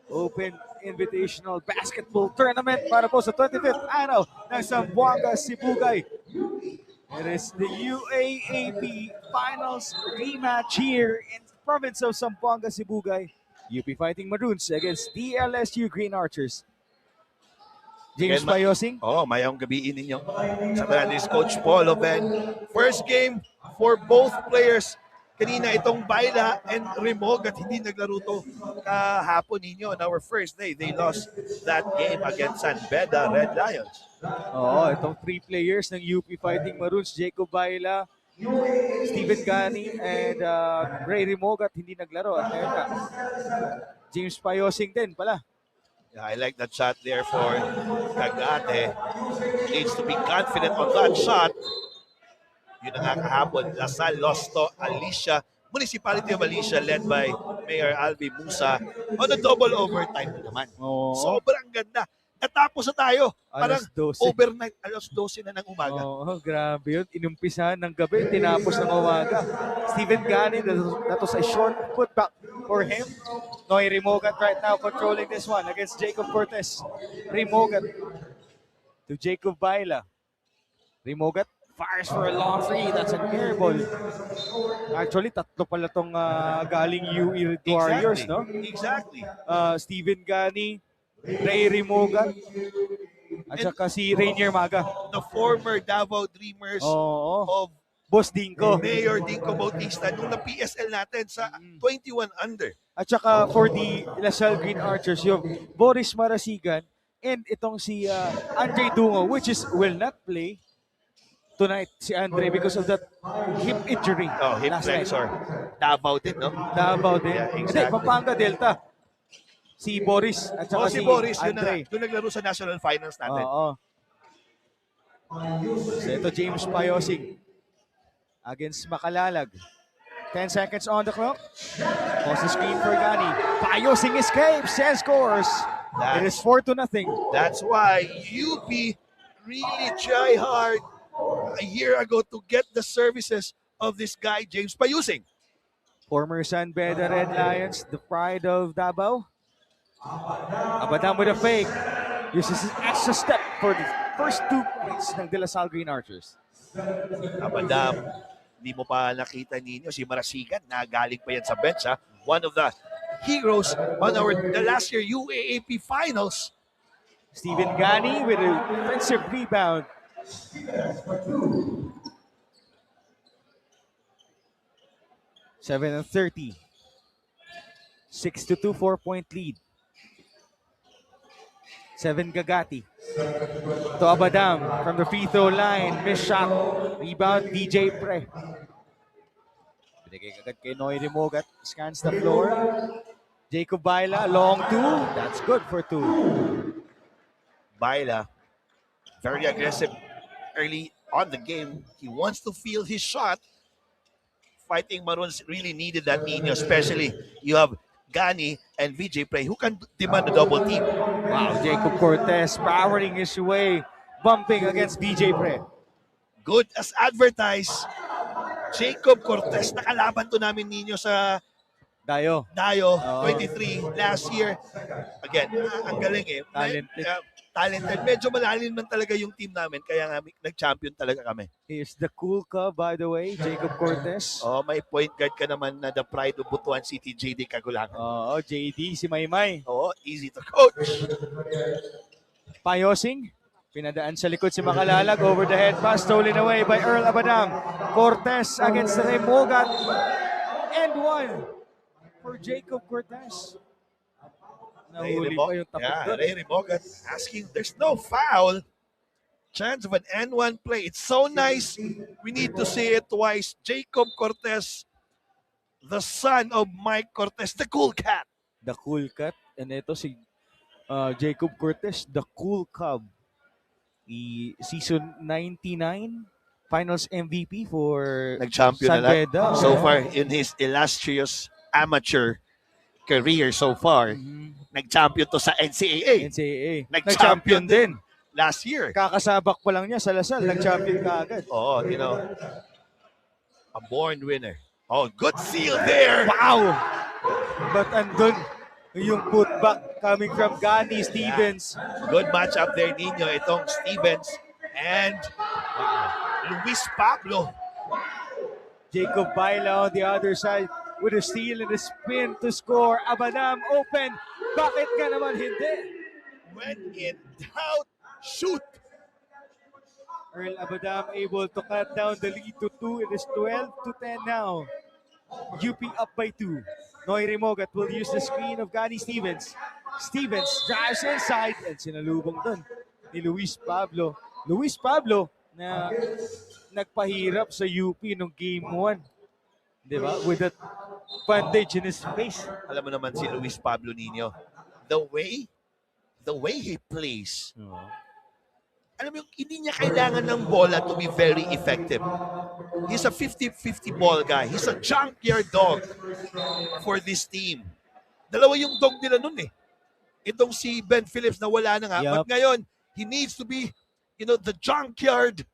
Open Invitational Basketball Tournament para po sa 25th araw ng Zamboanga Sibugay. It is the UAAP Finals rematch here in the province of Zamboanga Sibugay. UP Fighting Maroons against DLSU Green Archers. James Payosing. Mayong gabiin ninyo. Sa Talandis Coach Paul Oven. First game for both players. Kanina itong Baila and Remogat hindi naglaro to kahapon ninyo on our first day. They lost that game against San Beda Red Lions. Itong 3 players ng UP Fighting Maroons, Jacob Baila, Steven Gani, and Ray Remogat hindi naglaro. At James Payosing din pala. Yeah, I like that shot there for Cagate. Needs to be confident on that shot. Yun na nga kahapon, Lasal lost to Alicia, Municipality of Alicia led by Mayor Albi Musa on a double overtime naman. Sobrang ganda. Natapos na tayo. Parang overnight, alas 12 na ng umaga. Grabe yun. Inumpisahan ng gabi, tinapos ng umaga. Steven Gani, that was a short putback for him. Noy Remogat right now controlling this one against Jacob Cortez. Remogat to Jacob Baila. Remogat fires for a long three. That's an air ball. Actually, tatlo pala tong galing UE Warriors, no? Exactly. Steven Gani, Ray Remogat, at saka si Rainier Maga. The former Davao Dreamers of Boss Dinko. Mayor Dinko Bautista nung na-PSL natin sa 21 under. At saka for the LaSalle Green Archers, yung Boris Marasigan and itong si Andre Dungo, which will not play tonight, si Andre, because of that hip injury. Hip flexor. Davao din, no? Davao din. Yeah, exactly. Hindi, Pampanga Delta. Si Boris at saka si Boris, Andre. Yun naglaro sa National Finals natin. So ito James Payosing against Makalalag. 10 seconds on the clock. Post the screen for Gani. Payosing escapes and scores. It is 4-0. That's why UP really try hard a year ago to get the services of this guy, James Payosing. Former San Beda Red Lions, the pride of Davao. Abadam with a fake. Uses his extra step for the first 2 points ng De La Salle Green Archers. Abadam, hindi mo pa nakita ninyo si Marasigan na galing pa yan sa bench. One of the heroes on the last year UAAP Finals. Steven Gani with a defensive rebound. 7:30. 6-2, 4-point lead. 7 Gagati. To Abadam from the free throw line. Miss shot. Rebound, DJ Pre. Binigay agad kay Noy Remogat. Scans the floor. Jacob Baila, long 2. That's good for 2. Baila, very aggressive early on the game. He wants to feel his shot. Fighting Maroons really needed that Nino, especially you have Gani and VJ Prey who can demand a double team. Wow, Jacob Cortez powering his way, bumping against VJ Prey. Good as advertised. Jacob Cortez, nakalaban to namin ninyo sa Dayo 23 last year. Again, ang galing eh. Talented. Medyo malalim man talaga yung team namin, kaya nga nag-champion talaga kami. Here's the cool cub, by the way, Jacob Cortez. May point guard ka naman na the pride of Butuan City, JD Kagulangan. JD, si Maymay. Easy to coach. Payosing, pinadaan sa likod si Makalalag, over the head pass, stolen away by Earl Abadam. Cortez against Remogat. And 1 for Jacob Cortez. Nahuli pa yung tapos doon. Ray Remogat asking, there's no foul. Chance of an N1 play. It's so nice. We need to say it twice. Jacob Cortez, the son of Mike Cortez, the cool cat. The cool cat. And ito si Jacob Cortez, the cool cub. Season 99 Finals MVP for Nag-champion San Beda. So far in his illustrious amateur career so far, nag-champion to sa NCAA. Nag-champion din. last year. Kakasabak pa lang niya sa Lasal, nag-champion ka agad. Oh, you know, a born winner. Oh, good seal there. Wow! But andun, yung putback coming from Gani Stevens. Good matchup there, Nino. Itong Stevens and Luis Pablo. Jacob Baila on the other side with a steal and a spin to score. Abadam open. Bakit ka naman hindi? When in doubt, shoot. Earl Abadam able to cut down the lead to 2. It is 12-10 now. UP up by 2. Noy Rimogat will use the screen of Gani Stevens. Stevens drives inside and sinalubong dun ni Luis Pablo. Luis Pablo na nagpahirap sa UP nung game 1. Di ba? With that bandage in his face. Alam mo naman si Luis Pablo Nino. The way he plays. Alam mo yung hindi niya kailangan ng bola to be very effective. He's a 50-50 ball guy. He's a junkyard dog for this team. Dalawa yung dog nila nun eh. Itong si Ben Phillips na wala na nga. Yup. But ngayon, he needs to be, the junkyard.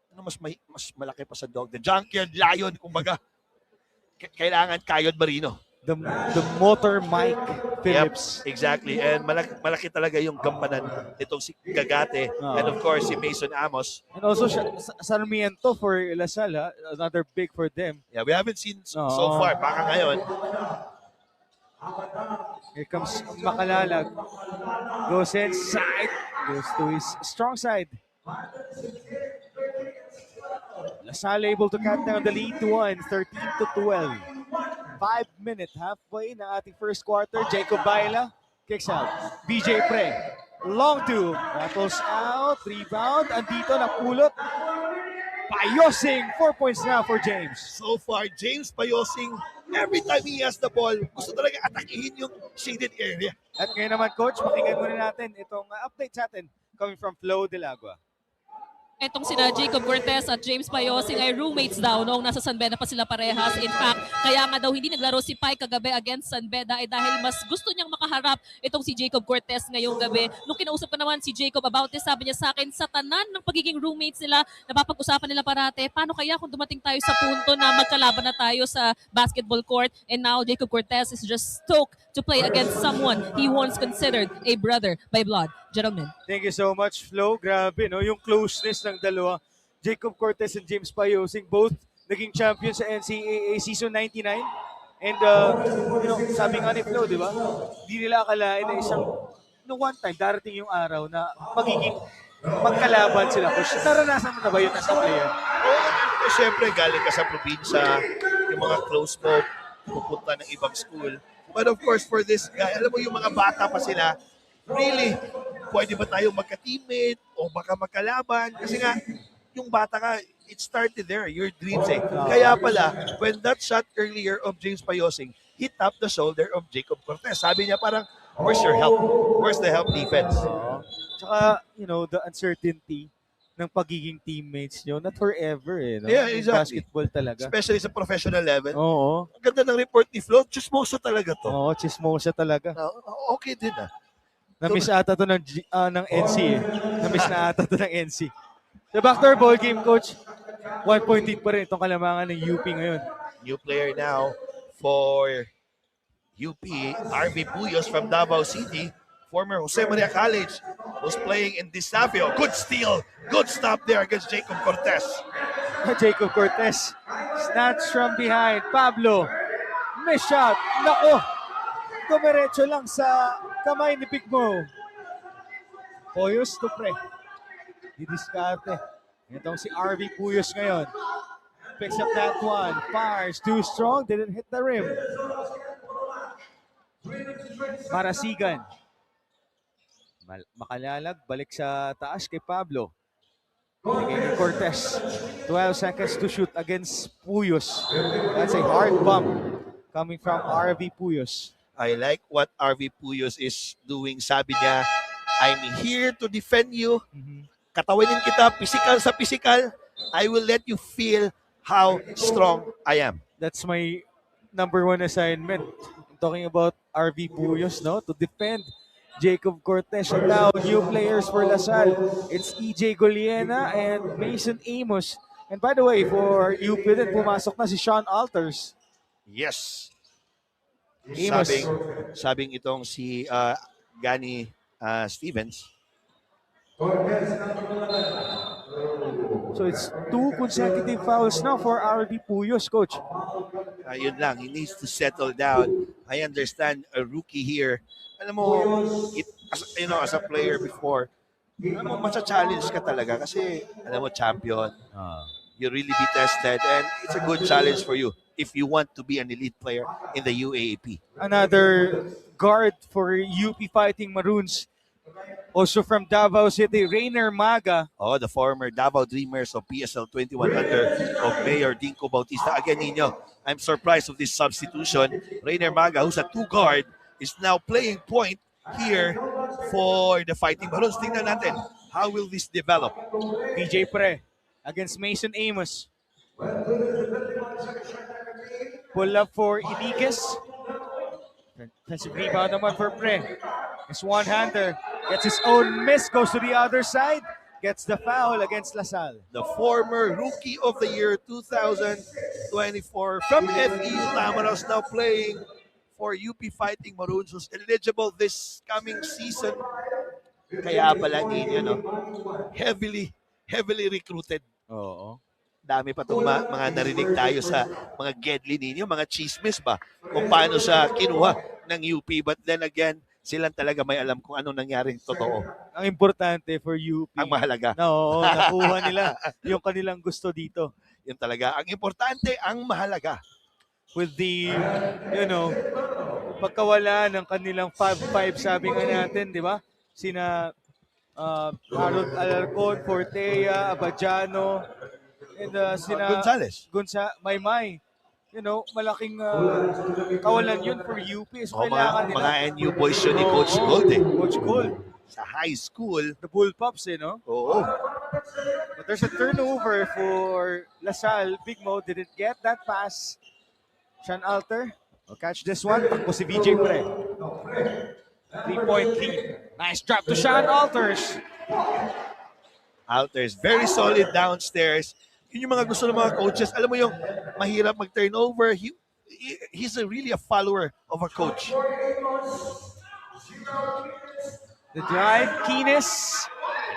Ano mas malaki pa sa dog? The junkyard lion, kumbaga. Kailangan Kayod Marino. The motor Mike Phillips. Yep, exactly. And malaki talaga yung gampanan nitong si Gagate. And of course, si Mason Amos. And also Sarmiento for Lasal, ha? Another big for them. Yeah, we haven't seen so far. Baka ngayon. Here comes Makalalag. Goes inside. Goes to his strong side. Lasal able to cut down the lead to 1, 13-12. 5-minute halfway na ating first quarter. Jacob Baila kicks out. BJ Pre. Long 2. Rattles out. Rebound. Andito napulot. Payosing. 4 points now for James. So far, James Payosing, every time he has the ball, gusto talaga atakihin yung shaded area. At ngayon naman, Coach, pakinggan muna natin itong update sa atin coming from Flo Delagua. Itong sina Jacob Cortez at James Payosing ay roommates daw noong nasa San Beda pa sila parehas. In fact, kaya nga daw hindi naglaro si Pai kagabi against San Beda ay dahil mas gusto niyang makaharap itong si Jacob Cortez ngayong gabi. Nung kinausap ko naman si Jacob about this, sabi niya sa akin, sa tanan ng pagiging roommates nila, napapag-usapan nila parate, paano kaya kung dumating tayo sa punto na magkalaban na tayo sa basketball court, and now Jacob Cortez is just stoked to play against someone he once considered a brother by blood. Gentlemen. Thank you so much, Flo. Grabe, no? Yung closeness ng dalawa. Jacob Cortez and James Payosing, both naging champion sa NCAA Season 99. And, sabi nga ni Flo, di ba? Di nila akalain na no one time, darating yung araw na magkalaban sila. Coach, naranasan mo na ba yun as a player? Oo, siyempre, galing ka sa probinsya, yung mga close mo, pupunta ng ibang school. But of course, for this guy, alam mo yung mga bata pa sila, really, pwede ba tayong magka-teammate o baka magkalaban? Kasi nga, yung bata ka, it started there, your dreams eh. Kaya pala, when that shot earlier of James Payosing hit up the shoulder of Jacob Cortez, sabi niya parang, where's your help? Where's the help defense? Tsaka, the uncertainty ng pagiging teammates nyo, not forever eh. No? Yeah, In exactly. basketball talaga. Especially sa professional level. Oo. Ang ganda ng report ni Flo, chismoso talaga to. Oo, chismosa talaga. Okay din ah. Na-miss ata to ng NC eh. Na-miss na ata to ng NC. The backdoor ball game, Coach. 1 point lead pa rin itong kalamangan ng UP ngayon. New player now for UP, RV Puyos from Davao City, former Jose Maria College, who's playing in Desafio. Good steal, good stop there against Jacob Cortez. Jacob Cortez. Snatch from behind. Pablo. Miss shot. Nako. Dumiretso lang sa kamay ni Big Mo. Puyos to pre. Didiskarte. Itong si RV Puyos ngayon. Picks up that one. Fires. Too strong. Didn't hit the rim. Marasigan. Makalalag. Balik sa taas kay Pablo. Bigay kay Cortez. 12 seconds to shoot against Puyos. That's a hard bump coming from RV Puyos. I like what RV Puyos is doing. Sabi niya, I'm here to defend you. Katawinin kita, physical sa physical. I will let you feel how strong I am. That's my number one assignment. I'm talking about RV Puyos, no? To defend Jacob Cortez. And now, new players for Lasal. It's EJ Goliena and Mason Amos. And by the way, for UP din, pumasok na si Sean Alters. Yes. Amos. Sabing itong si Gani Stevens. So it's 2 consecutive fouls now for RD Puyos, coach. Yun lang, he needs to settle down. I understand a rookie here. Alam mo, as a player before, alam mo, matcha-challenge ka talaga kasi, alam mo, champion. You really be tested and it's a good challenge for you if you want to be an elite player in the UAAP. Another guard for UP Fighting Maroons. Also from Davao City, Rainer Maga. Oh, the former Davao Dreamers of PSL 2100 of Mayor Dinko Bautista. Again, Nino, I'm surprised of this substitution. Rainer Maga, who's a 2 guard, is now playing point here for the Fighting Maroons. Tingnan natin, how will this develop? DJ Pre against Mason Amos. Pull up for Iniguez. Defensive rebound naman for Pre. It's one-hander. Gets his own miss. Goes to the other side. Gets the foul against LaSalle. The former Rookie of the Year 2024 from FEU Tamaros, now playing for UP Fighting Maroons, who's eligible this coming season. Kaya pala ninyo, no? Heavily recruited. Oo. Dami pa itong mga narinig tayo sa mga Gedli ninyo, mga chismis ba, kung paano siya kinuha ng UP. But then again, silang talaga may alam kung anong nangyaring totoo. Ang importante for UP. Ang mahalaga. No, nakuha nila yung kanilang gusto dito. Yun talaga. Ang importante, ang mahalaga. With the, pagkawala ng kanilang 5-5, sabi nga natin, di ba? Sina Harold Alarcon, Fortea, Abadiano, and sina Gonzales. Maymay. Malaking kawalan yun for UP. So kailangan nila. Mga NU boys yun ni Coach Gold eh. Coach Gold. Sa high school. The Bullpups, no? Oo. But there's a turnover for LaSalle. Big Mo didn't get that pass. Sean Alter will catch this one. Takbo si VJ Pre. 3-point lead. Nice drop to Sean Alters. Alters, very solid downstairs. Yun yung mga gusto ng mga coaches. Alam mo yung mahirap mag-turnover. He's really a follower of a coach. The drive, Keenes.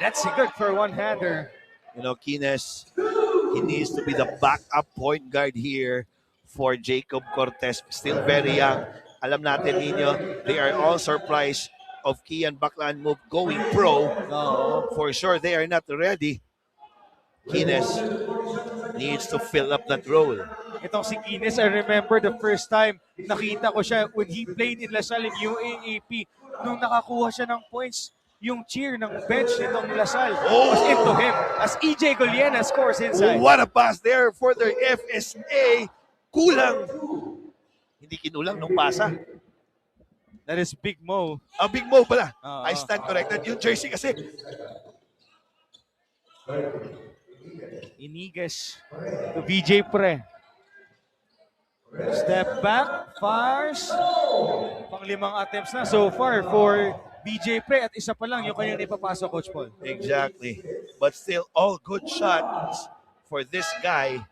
That's good for one-hander. Kines, he needs to be the backup point guard here for Jacob Cortez. Still very young. Alam natin ninyo, they are all surprised of Kian Baclan move going pro. No. For sure, they are not ready. Kines needs to fill up that role. Itong si Keenes, I remember the first time nakita ko siya when he played in LaSalle in UAAP. Nung nakakuha siya ng points, yung cheer ng bench nitong LaSalle was into him as EJ Goliena scores inside. What a pass there for the FSA. Kulang. Hindi kinulang nung pasa. That is Big Mo. Big Mo pala. I Oo. stand corrected. Yung jersey kasi. Iniguez to VJ Pre. Step back, fires. Pang-5 attempts na so far for VJ Pre at isa pa lang yung kanyang ipapasok, Coach Paul. Exactly. But still, all good shots for this guy.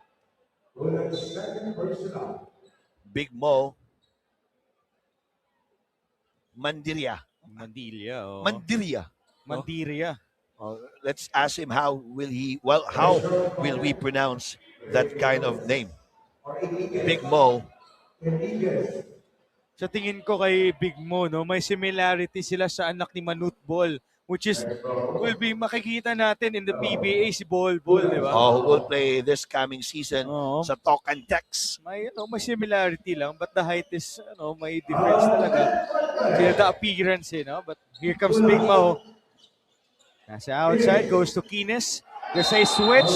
Big Mo. Mandiria. Mandilia. Mandiria. Let's ask him how will we pronounce that kind of name? Big Mo. Sa tingin ko kay Big Mo, may similarity sila sa anak ni Manute Bol, which is will be makikita natin in the PBA si Bol, di ba? Who will play this coming season sa Tocantex. May similarity lang, but the height is may difference talaga. Kaya the appearance, But here comes Big Mo. Nasa outside, goes to Keenes. There's a switch.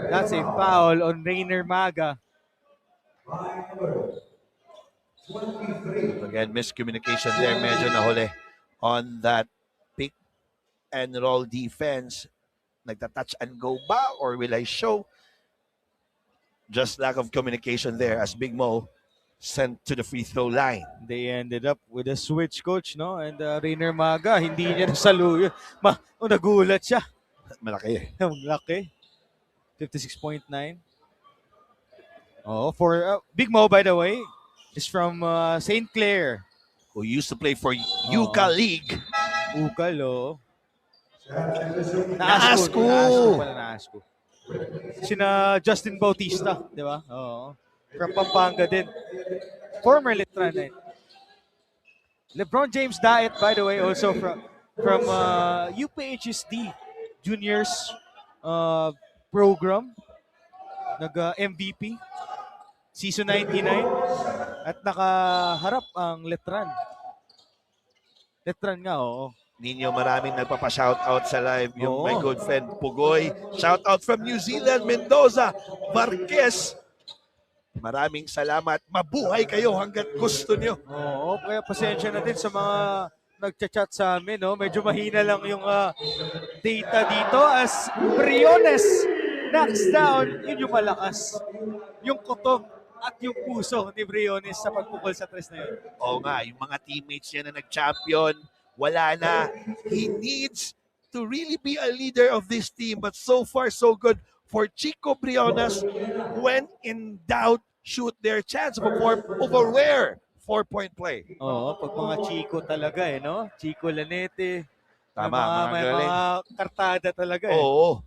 That's a foul on Rainer Maga. Again, miscommunication there. Medyo nahuli on that pick and roll defense. Nagta-touch and go ba or will I show? Just lack of communication there as Big Mo sent to the free throw line. They ended up with a switch, coach, no? And Rainer Maga, hindi niya nasaluyo. Nagulat siya. Malaki eh. Ang laki. 56.9. Oh, for Big Mo, by the way, is from St. Clair. Who used to play for Yuka League. Ukal, oh. Naasco. Naasco. Sina Justin Bautista, di ba? Oo. From Pampanga din. Former Letran. LeBron James Diet, by the way, also from UPHSD Juniors program. Nag-MVP. Season 99. At nakaharap ang Letran. Letran nga, oo. Ninyo, maraming nagpapa-shoutout sa live. Yung Oo. my good friend Pugoy. Shoutout from New Zealand, Mendoza, Marquez. Maraming salamat. Mabuhay kayo hanggat gusto nyo. Oo, kaya pasensya na din sa mga nagchat-chat sa amin, no? Medyo mahina lang yung data dito as Briones knocks down, yun yung malakas. Yung kutob at yung puso ni Briones sa pagpukol sa tres na yun. Oo nga, yung mga teammates niya na nag-champion, wala na. He needs to really be a leader of this team. But so far, so good for Chico Briones. When in doubt, shoot their chance of a rare 4-point play. Oo, pag mga Chico talaga no? Chico Lanete. Tama, may mga mga kartada talaga Oo.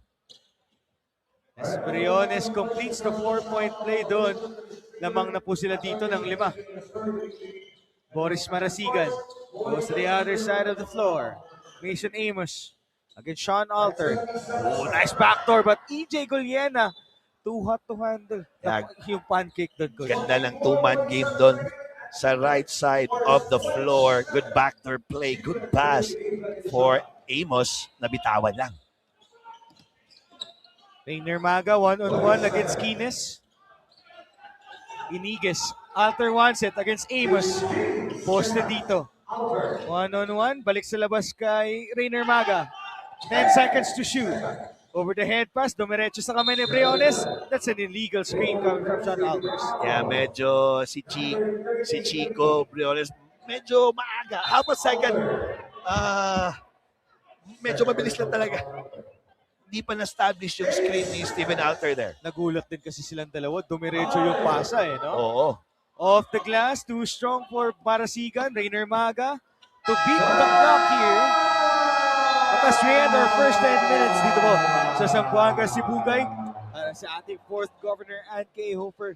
As Briones completes the 4-point play doon. Lamang na po sila dito ng 5. Boris Marasigan goes to the other side of the floor. Mason Amos against Sean Alter. Oh, nice backdoor, but EJ Guliena, too hot to handle. Yung pancake doon, coach. Ganda ng two-man game doon sa right side of the floor. Good backdoor play, good pass for Amos. Nabitawan lang. Rainer Maga, 1-on-1 against Kines. Iniguez, Alter wants it against Amos. Posted dito. 1-on-1, balik sa labas kay Rainer Maga. 10 seconds to shoot. Over the head pass, dumiretso sa kamay ni Briones. That's an illegal screen coming from Sean Alders. Yeah, medyo si Chico Briones, medyo maaga. Half a second, medyo mabilis lang talaga. Hindi pa na-establish yung screen ni Steven Alter there. Nagulat din kasi silang dalawa. Dumiretso yung pasa no? Oo. Off the glass, too strong for Marasigan. Rainer Maga to beat the clock here. At as we end our first 10 minutes dito po sa Zamboanga, Sibugay. Sa ating 4th Governor Ann K. Hofer.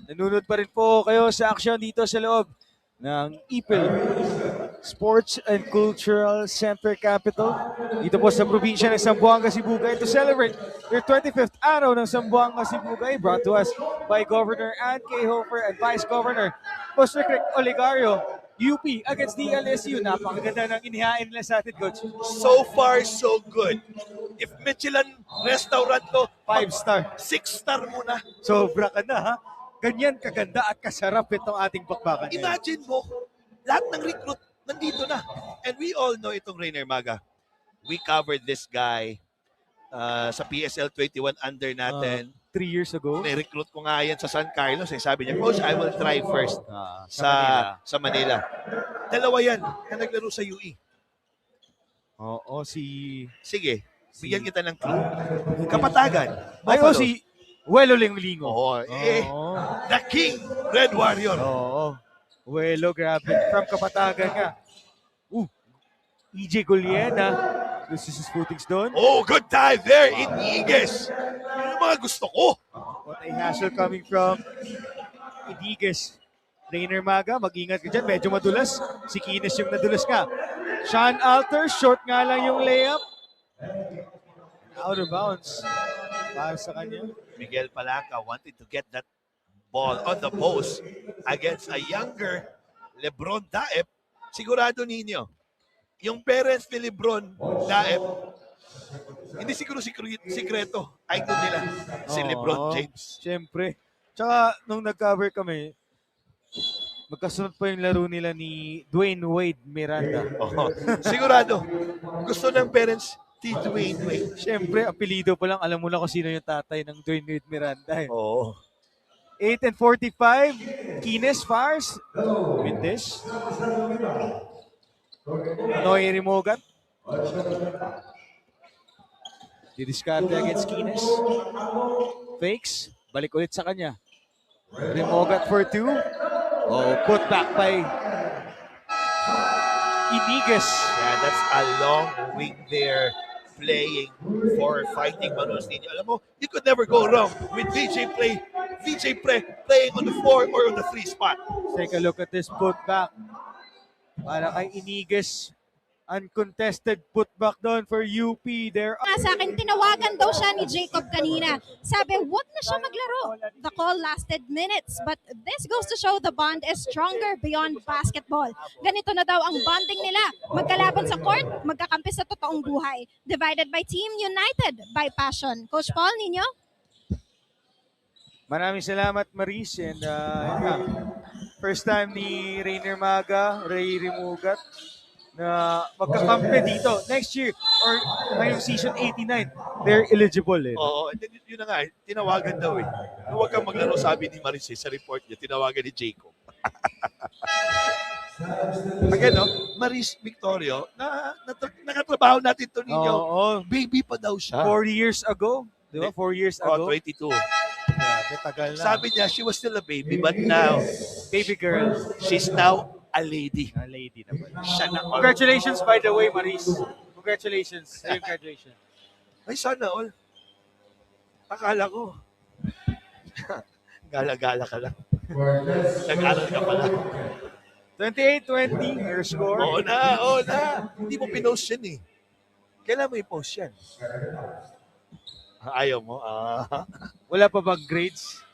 Nanunod pa rin po kayo sa aksyon dito sa loob ng IPIL Sports and Cultural Center Capital dito po sa probinsya ng Zamboanga, Sibugay to celebrate their 25th araw ng Zamboanga, Sibugay, brought to us by Governor Ann K. Hofer and Vice Governor Jose Cric Oligario. UP against DLSU. Napakaganda ng inihain nila sa atin, Coach. So far, so good. If Michelin restaurant to, 5-star. 6-star muna. Sobra ka na, ha? Ganyan kaganda at kasarap itong ating bakbakan. Imagine mo, lahat ng recruit nandito na. And we all know itong Rainer Maga. We covered this guy sa PSL 21 under natin. 3 years ago. Ni-recruit ko nga yan sa San Carlos. Sabi niya, Coach, I will try first sa Manila. Dalawa yan na naglaro sa UE. Oo, Sige, bigyan kita ng clue. Kapatagan. Ay, si Welo Lingolingo. Oo. The King, Red Warrior. Oo. Welo, grabe. From Kapatagan nga. EJ Guliena. This is his footings doon. Oh, good dive there in Iguez. Yun yung mga gusto ko. What a hassle coming from Iniguez. Rainer Maga, mag-ingat ka dyan. Medyo madulas. Si Kines yung nadulas nga. Sean Alter, short nga lang yung layup. Out of bounds. Para sa kanya. Miguel Palanca wanted to get that ball on the post against a younger Lebron Daep. Sigurado ninyo, yung parents ni Lebron Daep, hindi siguro sikreto. Idol nila, si Lebron James. Siyempre. Tsaka, nung nag-cover kami, Magkasunod pa yung laro nila ni Dwayne Wade Miranda. Oo. Sigurado, gusto ng parents, si Dwayne Wade. Siyempre, apelido pa lang, alam mo na kung sino yung tatay ng Dwayne Wade Miranda. Oo. 8 and 45, Kines fires with this. Noy Rimogat. Didiskarte against Kines. Fakes. Balik ulit sa kanya. Rimogat for 2. Oh, put back by Iniges. Yeah, that's a long wing there playing for Fighting Manos Ninyo. Alam mo, you could never go wrong with VJ playing on the 4 or on the 3 spot. Take a look at this putback. Para kay Iniges. Uncontested putback doon for UP. There. Sa akin, tinawagan daw siya ni Jacob kanina. Sabi, wag na siya maglaro. The call lasted minutes, but this goes to show the bond is stronger beyond basketball. Ganito na daw ang bonding nila. Magkalaban sa court, magkakampi sa totoong buhay. Divided by team, united by passion. Coach Paul, ninyo? Maraming salamat, Maris. And first time ni Rainer Maga, Ray Rimugat, na magkakampi dito next year or ngayong season 89, they're eligible eh. Oo, and then yun na nga, tinawagan daw eh. Huwag kang maglaro, sabi ni Maris sa report niya, tinawagan ni Jacob. Again, no? Maris Victorio, nakatrabaho natin to ninyo. Oo, Baby pa daw siya. 4 years ago. Di ba? 4 years Oh, ago. 22. Grabe, tagal na. Sabi niya, she was still a baby, but now, Baby girl. she's now a lady. A lady naman. Siya na. Congratulations by the way, Maris. Congratulations. Ayun, graduation. Ay, sana all. Akala ko. Gala-gala ka lang. Nag-aral ka pala. 28-20 your score. Oo na. Hindi mo pinost yan eh. Kailan mo i-post yan? Ayaw mo? Wala pa bang grades?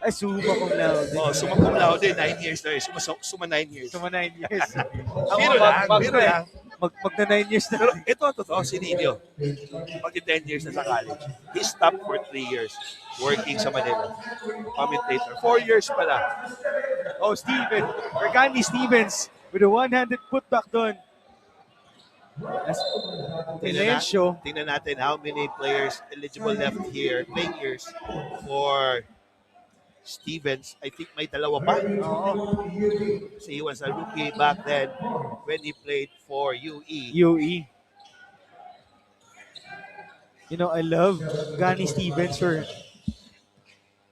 Ay, suma kong laude. Oh, suma cum laude, 9 years na eh. Suma 9 years. Suma 9 years. Biro lang, biro lang. Mag na 9 years na. Pero ito ang totoo, si Nino. Pag 10 years na sa college, he stopped for 3 years working sa Manila. Commentator. 4 years pala. Oh, Steven. Organi Stevens with a one-handed putback doon. Silencio. Tingnan natin how many players eligible left here, playing years for Stevens. I think may dalawa pa. Oo. So he was a rookie back then when he played for UE. UE. You know, I love Gani Stevens for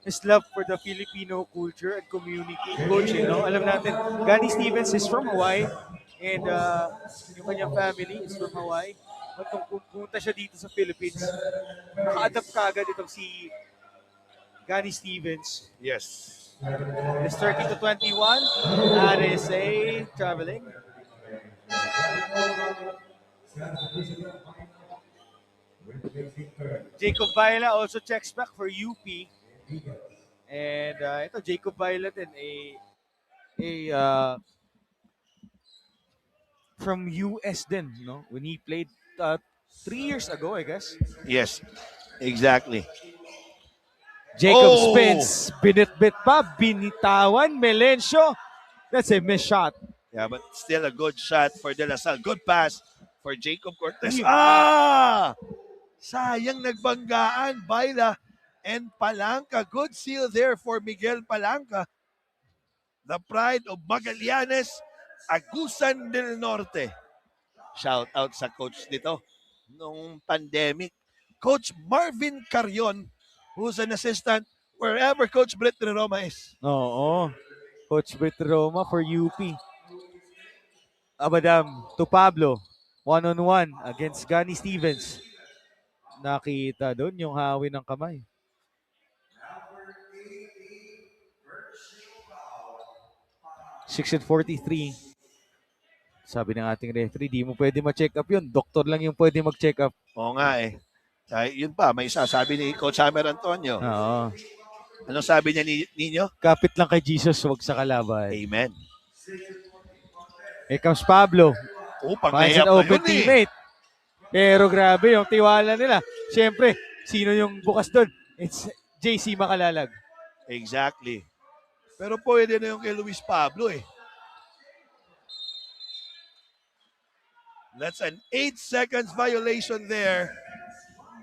his love for the Filipino culture and community. Coach, you know, alam natin, Gani Stevens is from Hawaii and yung kanyang family is from Hawaii. At nung pumunta siya dito sa Philippines, naka-adapt kaagad itong si Gani Stevens. Yes. It's 30-21. RSA traveling. Jacob Viola also checks back for UP. And ito, Jacob Viola din from US din, no? When he played 3 years ago, I guess. Yes. Exactly. Jacob Oh! Spence, binitbit pa, binitawan, Melencio. That's a miss shot. Yeah, but still a good shot for De La Salle. Good pass for Jacob Cortez. Yeah. Sayang nagbanggaan. Baila and Palanca. Good seal there for Miguel Palanca. The pride of Magallanes, Agusan del Norte. Shout out sa coach nito nung pandemic. Coach Marvin Carion, who's an assistant wherever Coach Brett Roma is. Oo. Coach Brit Roma for UP. Abadam to Pablo. One-on-one against Gani Stevens. Nakita doon yung hawi ng kamay. Six and 43. Sabi ng ating referee, di mo pwede ma-check up yun. Doktor lang yung pwede mag-check up. Oo nga eh. Yun pa, may isa. Sabi ni Coach Hammer Antonio. Oo. Anong sabi niya ninyo? Kapit lang kay Jesus, wag sa kalaban. Amen. Here comes Pablo. Pang Finds an open teammate. Pero grabe yung tiwala nila. Siyempre, sino yung bukas doon? It's JC Makalalag. Exactly. Pero pwede na yung kay Luis Pablo eh. That's an 8 seconds violation there.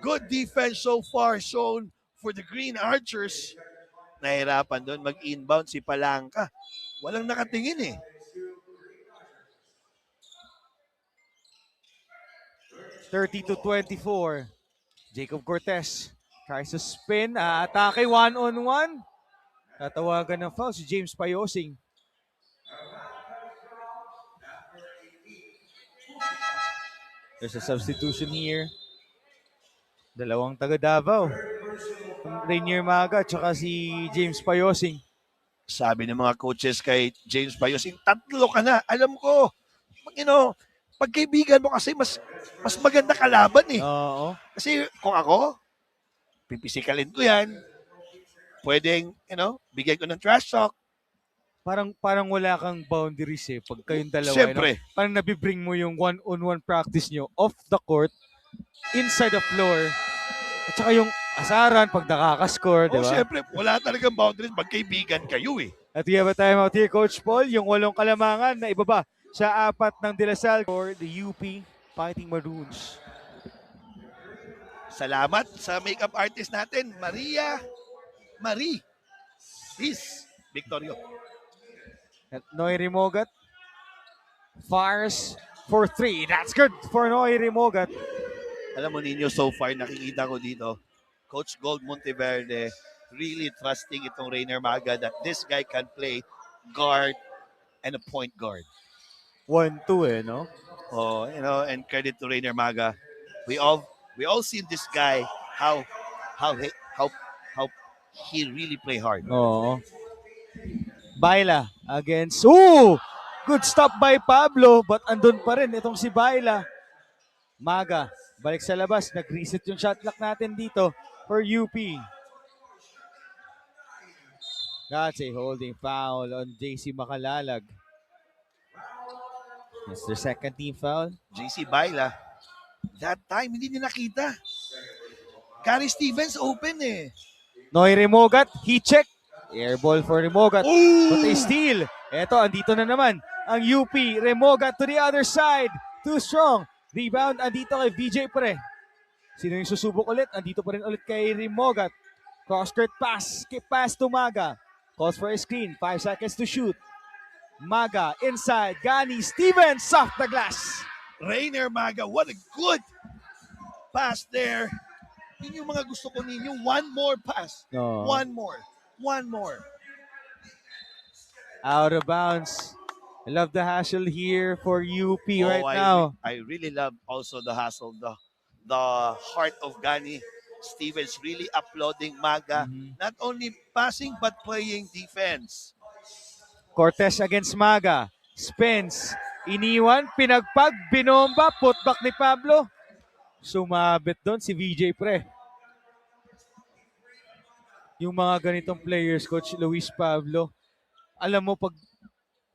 Good defense so far shown for the Green Archers. Nahirapan doon mag-inbound si Palangka. Walang nakatingin eh. 30-24. Jacob Cortez tries to spin. Atake one-on-one. Tatawagan ng foul si James Payosing. There's a substitution here. Dalawang taga Davao. Rainier Maga at saka si James Payosing. Sabi ng mga coaches kay James Payosing, tatlo ka na. Alam ko, pagkaibigan mo kasi mas maganda kalaban eh. Oo. Kasi kung ako, pipisikalin ko yan. Pwedeng, bigyan ko ng trash talk. Parang wala kang boundaries eh pag kayong dalawa. Siyempre. Parang nabibring mo yung one-on-one practice nyo off the court, inside the floor, at saka yung asaran pag nakakascore, di ba? Siyempre, wala talagang boundaries. Magkaibigan kayo eh. At we have a timeout here, Coach Paul. Yung 8 kalamangan na ibaba sa 4 ng De La Salle for the UP Fighting Maroons. Salamat sa makeup artist natin, Marie Liz Victorio. At Noy Rimogat fires for 3. That's good for Noy Rimogat. Alam mo ninyo, so far nakikita ko dito, Coach Gold Monteverde really trusting itong Rainier Maga that this guy can play guard and a point guard. 1-2 no? Oh, and credit to Rainier Maga. We all seen this guy how he really play hard. Oo. Baila against... Good stop by Pablo, but andun pa rin itong si Baila. Maga, balik sa labas. Nag-reset yung shot clock natin dito for UP. That's a holding foul on JC Makalalag. It's their second team foul. JC Baila, that time hindi niya nakita. Gary Stevens open eh. Noy Remogat, he check. Air ball for Remogat. Ooh! But a steal. Eto, andito na naman ang UP. Remogat to the other side. Too strong. Rebound, andito kay VJ Pre. Sino yung susubok ulit? Andito pa rin ulit kay Remogat. Cross-court pass. Skip pass to Maga. Calls for a screen. 5 seconds to shoot. Maga inside. Gani Stevens off the glass. Rainier Maga, what a good pass there. Yun yung mga gusto ko ninyo. One more pass. No. One more. Out of bounds. I love the hassle here for UP right now. I really love also the hustle, the heart of Gani Stevens really applauding Maga. Not only passing but playing defense. Cortez against Maga. Spins. Iniwan. Pinagpag. Binomba. Putback ni Pablo. Sumabit doon si VJ Pre. Yung mga ganitong players, Coach Luis Pablo, alam mo, pag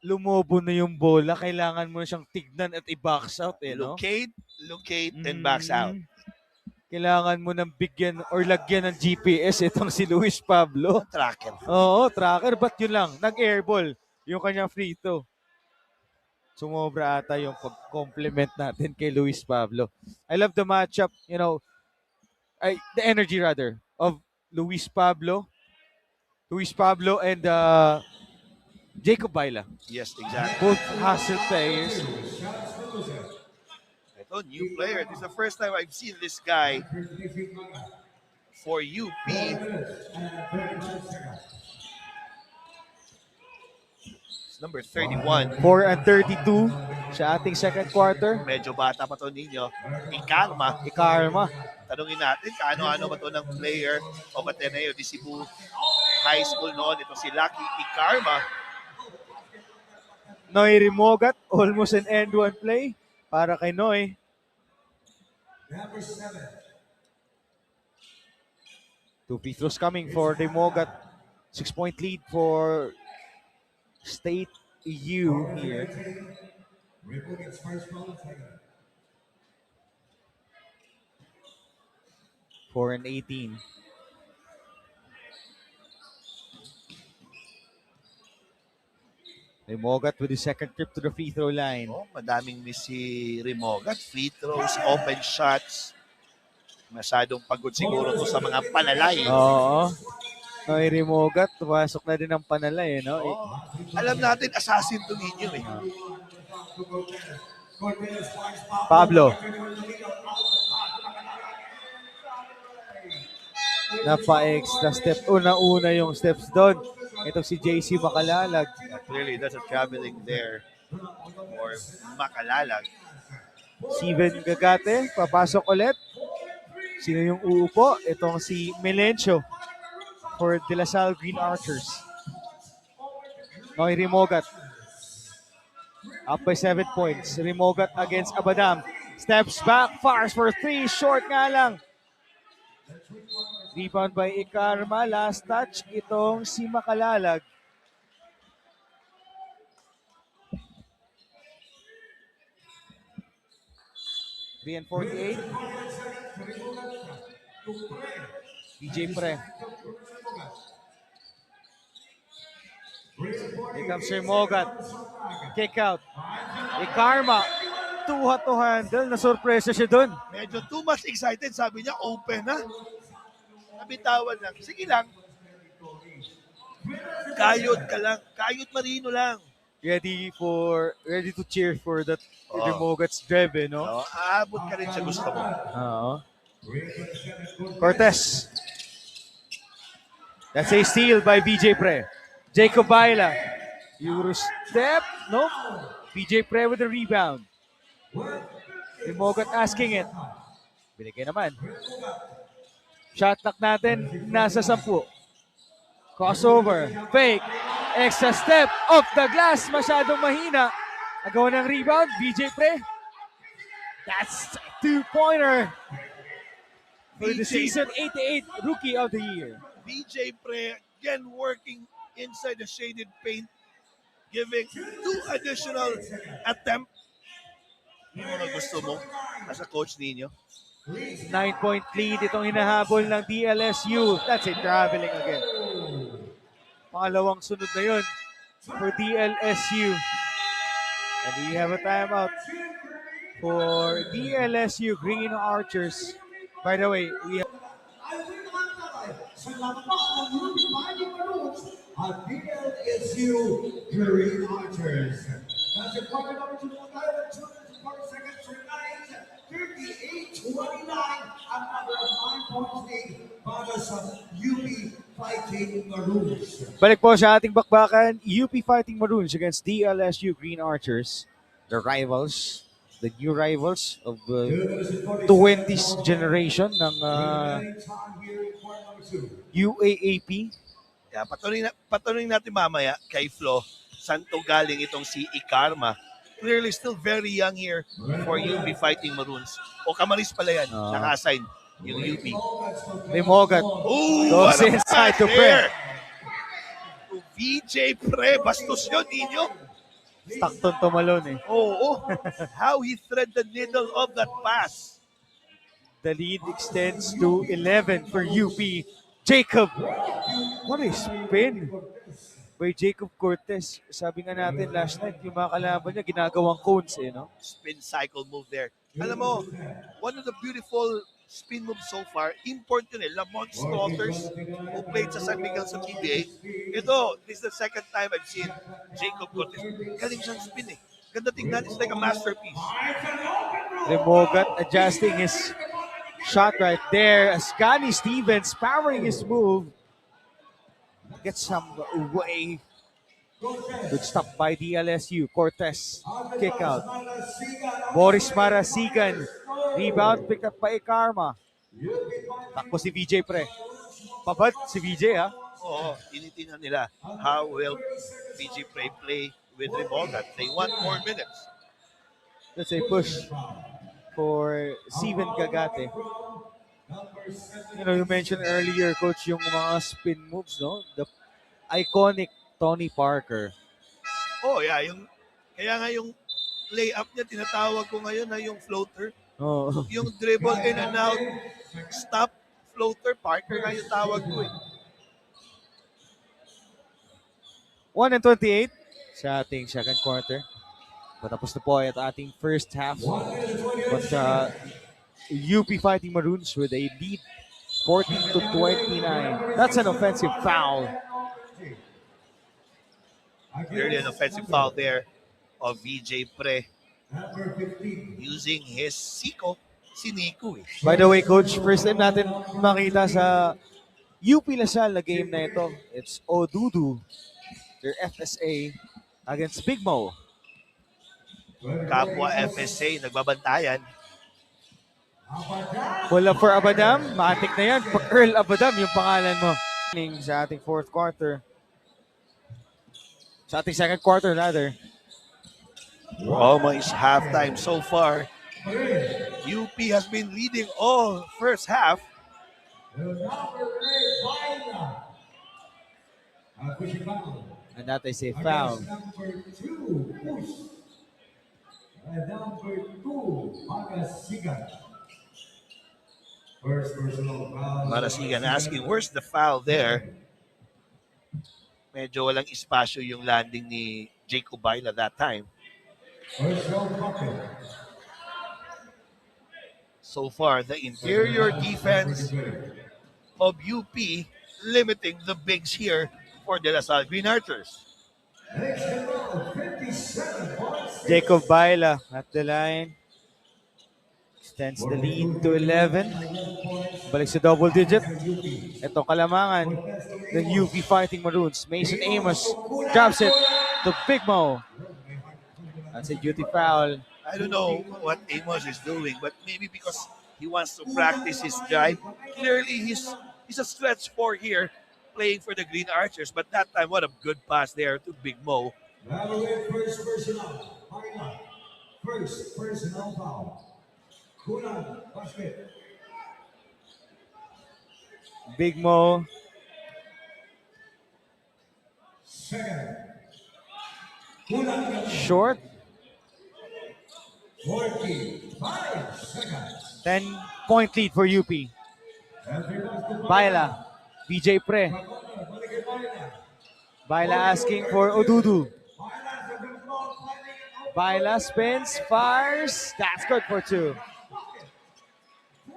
lumobo na yung bola, kailangan mo na siyang tignan at i-box out. No? Locate, and backs out. Kailangan mo nang bigyan or lagyan ng GPS itong si Luis Pablo. Tracker. Oo, tracker. But yun lang, nag-airball yung kanyang free throw. Sumobra ata yung pag-compliment natin kay Luis Pablo. I love the matchup, the energy rather, of Luis Pablo and Jacob Baila. Yes, exactly. Both hustle players. Ito, new player. This is the first time I've seen this guy for UP. It's number 31. 4 and 32 sa ating second quarter. Medyo bata pa to ninyo. Ikarma. Tanungin natin, kaano-ano ba to ng player o Ateneo de Cebu High School noon. Ito si Lucky Ikarma. Noy Rimogat, almost an end one play para kay Noy. Two free throws coming for Rimogat. 6-point lead for State U here. 4 and 18. Rimogat with his second trip to the free throw line. Oh, madaming miss si Rimogat. Free throws, open shots. Masyadong pagod siguro to sa mga panalay. Oo. Noy Rimogat, tumasok na din ang panalay, no? Oh, alam natin, assassin to ninyo eh. Pablo. Napa-extra step. Una-una yung steps doon. Ito si JC Makalalag. Clearly, that's a traveling there for Makalalag. Steven Gagate, papasok ulit. Sino yung uupo? Itong si Melencio for De La Salle Green Archers. Noy Rimogat. Up by 7 points. Rimogat against Abadam. Steps back, fires for 3. Short nga lang. Rebound by Ikarma. Last touch, itong si Makalalag. Three and 48. DJ Pre. Here comes Rimogat. Kick out. Ikarma. Too hot to handle. Nasurpresa siya dun. Medyo too much excited. Sabi niya, open na. Nabitawan lang. Sige lang. Kayod ka lang. Kayod Marino lang. Ready to cheer for that Oo. Rimogat's drive, eh, no? No, aabot ka rin sa gusto mo. Oo. Cortez. That's a steal by BJ Pre. Jacob Baila. Euro step. Nope. BJ Pre with the rebound. Rimogat asking it. Binigay naman. Shot clock natin, nasa 10. Crossover. Fake. Extra step. Off the glass. Masyadong mahina. Nagawa ng rebound. BJ Pre. That's a two-pointer. For the BJ season 88 Rookie of the Year. BJ Pre again working inside the shaded paint, giving 2 additional attempts. Yung mga gusto mo as a coach ninyo. 9-point lead itong hinahabol ng DLSU. That's it, traveling again. Pangalawang sunod na yun for DLSU. And we have a timeout for DLSU Green Archers. By the way, we have DLSU Green Archers. That's a quarter number 2 seconds tonight. 38-29. Another 9-point lead para sa UP Fighting Maroons. balik po sa ating bakbakan. UP Fighting Maroons against DLSU Green Archers. The rivals, the new rivals of 20th generation ng UAAP. Yeah, patuloy natin mamaya kay Flo, saan to galing itong si Ikarma. Clearly still very young here for UP Fighting Maroons. O Camarines pala yan, naka-assign yung UP. Rimogat. Ooh, Goes what a inside pass to there! Pre. To VJ Pre, bastos yun ninyo. Stockton tumalon eh. Oo, how he thread the needle of that pass. The lead extends to 11 for UP. Jacob. What a spin by Jacob Cortez. Sabi nga natin last night, yung mga kalaban niya, ginagawang cones eh, no? Spin cycle move there. Alam mo, one of the beautiful spin moves so far, import yun eh, Lamont Slaughters, who played sa San Miguel sa PBA. Ito, this is the second time I've seen Jacob Cortez. Galing siyang spin eh. Ganda tingnan, it's like a masterpiece. Remogat adjusting his shot right there. As Gani Stevens powering his move. Gets some away. Good stop by DLSU. Cortez. Kick out. Boris Marasigan. Rebound picked up by Ikarma. Takbo si VJ Pre. Pabad si VJ ha. Oo, tinitingnan nila how will PG play with Remogat. They want more minutes. That's a push for Steven Gagate. You know, you mentioned earlier, Coach, yung mga spin moves, no? The iconic Tony Parker. Oh, yeah, kaya nga yung layup niya, tinatawag ko ngayon na yung floater. Oh. Yung dribble in and out, stop, floater, Parker nga yung tawag ko eh. 1 and 28. sa ating second quarter. Patapos na po at ating first half. But UP Fighting Maroons with a lead 14-29. That's an offensive foul. Clearly an offensive foul there of VJ Pre Number 15. using his Siko, si Nico eh. By the way, Coach, first time natin makita sa UP Lasal na game na ito. It's Odudu, their FSA, against Big Mo. Kapwa FSA, nagbabantayan. Wala for Abadam. Matik na yan. Pag Earl Abadam yung pangalan mo. Sa ating fourth quarter. Sa ating second quarter, rather. Almost halftime so far. UP has been leading all first half. The number 8, Baila. Pushing foul. And that is a foul. Against number 2, push. And number 2, Marasigan. First personal foul. Marasigan asking, where's the foul there? Medyo walang espasyo yung landing ni Jacob Baila that time. Personal bucket. So far, the interior defense of UP limiting the bigs here for De La Salle Green Archers. Next foul, 57 points. Jacob Baila at the line. Extends the lead to 11. Balik sa double digit. Ito kalamangan ng UP Fighting Maroons. Mason Amos drops it to Big Mo. That's a duty foul. I don't know what Amos is doing, but maybe because he wants to practice his drive. Clearly, he's a stretch four here playing for the Green Archers, but that time, what a good pass there to Big Mo. First personal. Baila. First personal foul. Kulang, basket. Big Mo. Second. Kulang. Short. 45 seconds. 10-point lead for UP. Baila. BJ Pre. Baila asking for Odudu. Baila spins, fires. That's good for two.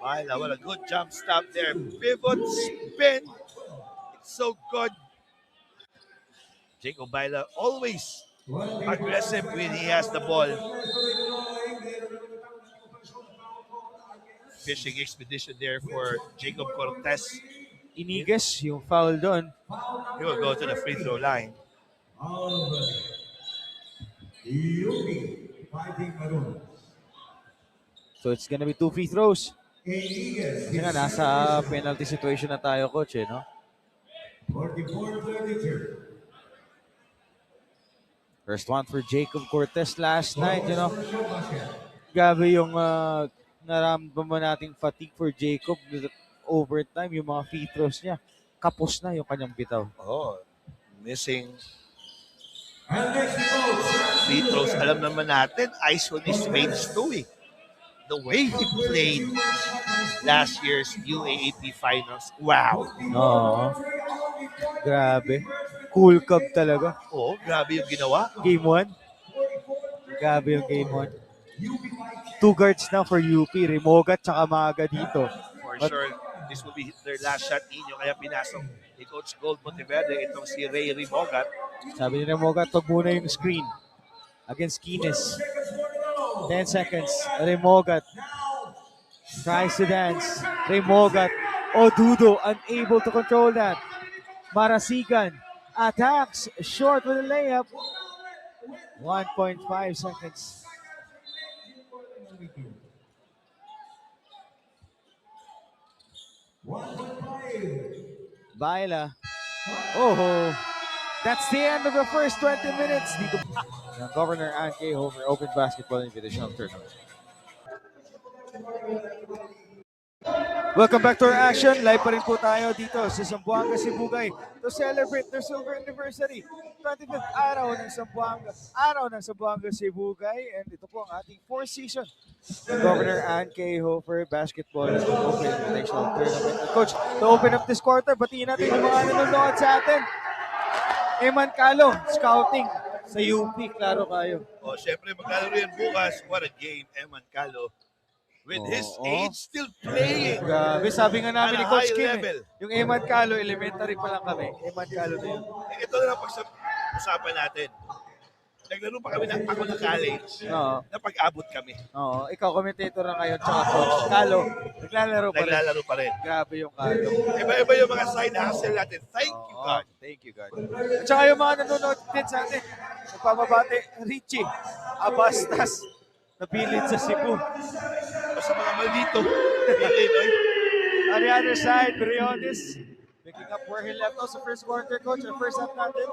Baila, what a good jump stop there. Pivot, spin. It's so good. Jacob Baila always aggressive when he has the ball. Fishing expedition there for Jacob Cortez. Inigas yung foul doon. He will go to the free throw line. UP Fighting Maroons. So it's gonna be 2 free throws. Inigas. Kasi nga, nasa penalty situation na tayo, Coach, eh, no? 44-32. First one for Jacob Cortez last night, you know. Grabe yung naramdaman nating fatigue for Jacob. Overtime, yung mga free throws niya. Kapos na yung kanyang bitaw. Oh, missing And next vote. free throws. Alam naman natin, ice on his veins too eh. The way he played last year's UAAP Finals. Wow. Oo. Grabe. Cool cup talaga. Oh, grabe yung ginawa. Game 1. Grabe yung game 1. 2 guards na for UP. Remoga tsaka Maga dito. For sure, this will be their last shot ninyo. Kaya pinasok ni Coach Gold Monteverde itong si Ray Remogat. Sabi ni Remoga, tag muna yung screen against Kines. 10 seconds. Remogat tries to dance. Remogat. Odudo unable to control that. Marasigan attacks short with a layup. 1.5 seconds. Baila. Oh, that's the end of the first 20 minutes. Dito ng Governor Ann Kehoe for Open Basketball Invitational Tournament. Welcome back to our action. Live pa rin po tayo dito sa Zamboanga, Sibugay to celebrate their silver anniversary. 25th araw ng Zamboanga, Sibugay. And ito po ang ating 4th season ng Governor Ann Kehoe for Basketball Open Invitational Tournament. And Coach, to open up this quarter, batiin natin yung mga nanonood sa atin. Eman Calo, scouting Sa UP, klaro kayo. O, syempre, maglalaro yan bukas. What a game, Eman Calo. With his Oo. age still playing. Grabe, sabi nga namin ni At a Coach high Kim, level. yung Eman Calo, elementary pa lang kami. Eman Calo na yun. Ito na lang pag-usapan natin. Naglaro pa kami ako na college. Oo. Napag-abot kami. Oo, ikaw commentator na ngayon, tsaka Coach Calo, naglalaro pa rin. Naglalaro pa rin. Grabe yung Calo. Iba-iba yung mga side hustle natin. Thank you, Oo, God. thank you, God. At saka yung mga nanonood din sa atin, nagpapabati, Richie, Abastas, nabilid sa Cebu. O sa mga maldito. Illinois. On the other side, Briones, picking up where he left off sa first quarter, Coach. Ang first half natin,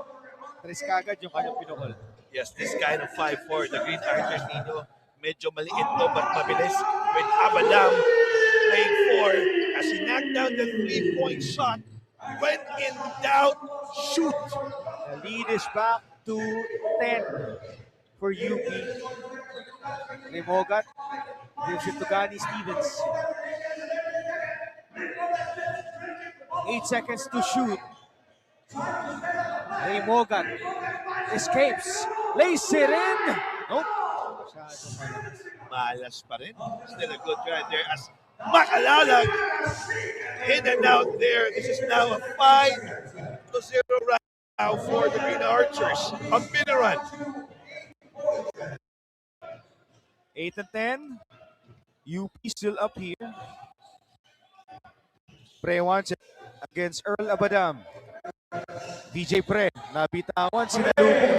tres kagad yung kanyang pinukol. Yes, this kind of 5'4", the Green Archers Nino, medyo maliit to but mabilis with Abadam playing 4 as he knocked down the 3-point shot. When in doubt, shoot. The lead is back to 10 for UP. Remogat gives it to Gani Stevens. 8 seconds to shoot. Remogat escapes. Lays it in. Nope. Malas pa rin. Still a good try there as Makalalag in and out there. This is now a 5-0 round now for the Green Archers of Miniran. 8 and 10. UP still up here. Pre wants it against Earl Abadam. DJ Pre, nabitawan, sinalubong.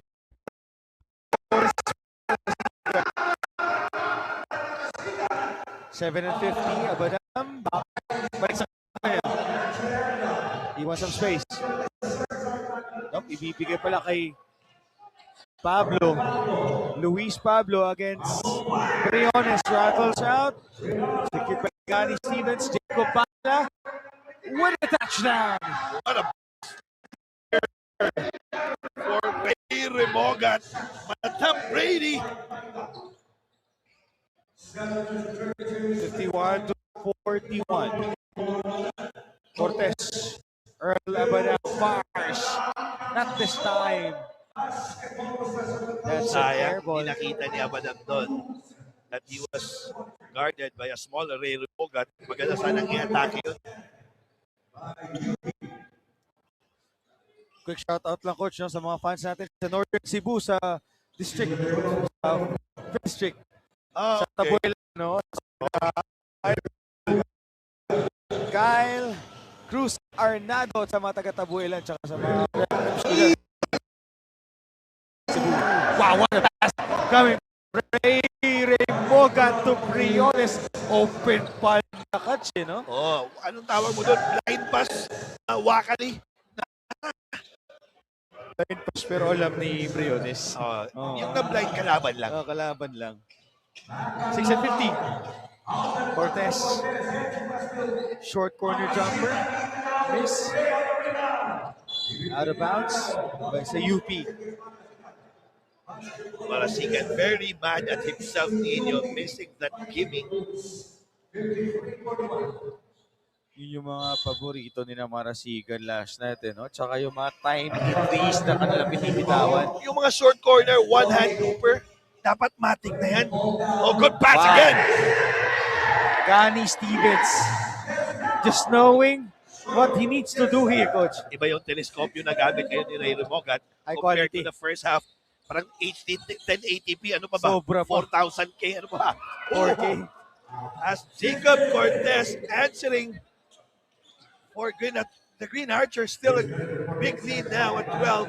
7:50, Abadam. Balik sa kanya. Iwan some space. Nope, ibibigay pala kay Pablo. Luis Pablo against Briones. Rattles out. Secured by Gani Stevens. Jacob Bala with a touchdown. What a for Ray Remogat. Tom Brady. 51-41. Cortez. Earl Abadam fires. Not this time. That's an air Sayang, ball. nakita ni Abadam doon that he was guarded by a smaller Ray Remogat. Maganda sanang i-atake yun. Quick shout out lang, Coach, no, sa mga fans natin sa Northern Cebu, sa district, district, Oh, sa Tabuelan, no? Kyle Cruz Arnado sa mga taga-Tabuelan, tsaka sa mga students. Cebu. Wow, what a pass! Coming Ray Mogan to Briones. Open palm na catch, no? Oh, anong tawag mo doon? Blind pass? Wakali? Blind pass, pero alam ni Briones. Oh, Oh. Yung na-blind kalaban lang. Oh, kalaban lang. 6:50. Cortez. Short corner jumper. Miss. Out of bounds. By sa UP. Marasigan very mad at himself, Nino, missing that gimmick. Yun yung mga paborito ni na Marasigan last night, eh, no? Tsaka yung mga time threes na kanilang binibitawan. Yung mga short corner, one-hand looper, dapat matik na yan. Oh, good pass Wow. again. Gani Stevens. Just knowing what he needs to do here, Coach. Iba yung teleskopyo na gamit ngayon ni Ray Remogat High compared quality. to the first half. Parang HD 1080p, ano pa ba? Sobra pa. 4,000K, ano pa ba? 4K. As Jacob Cortez answering for the Green Archers, still a big lead now at 12.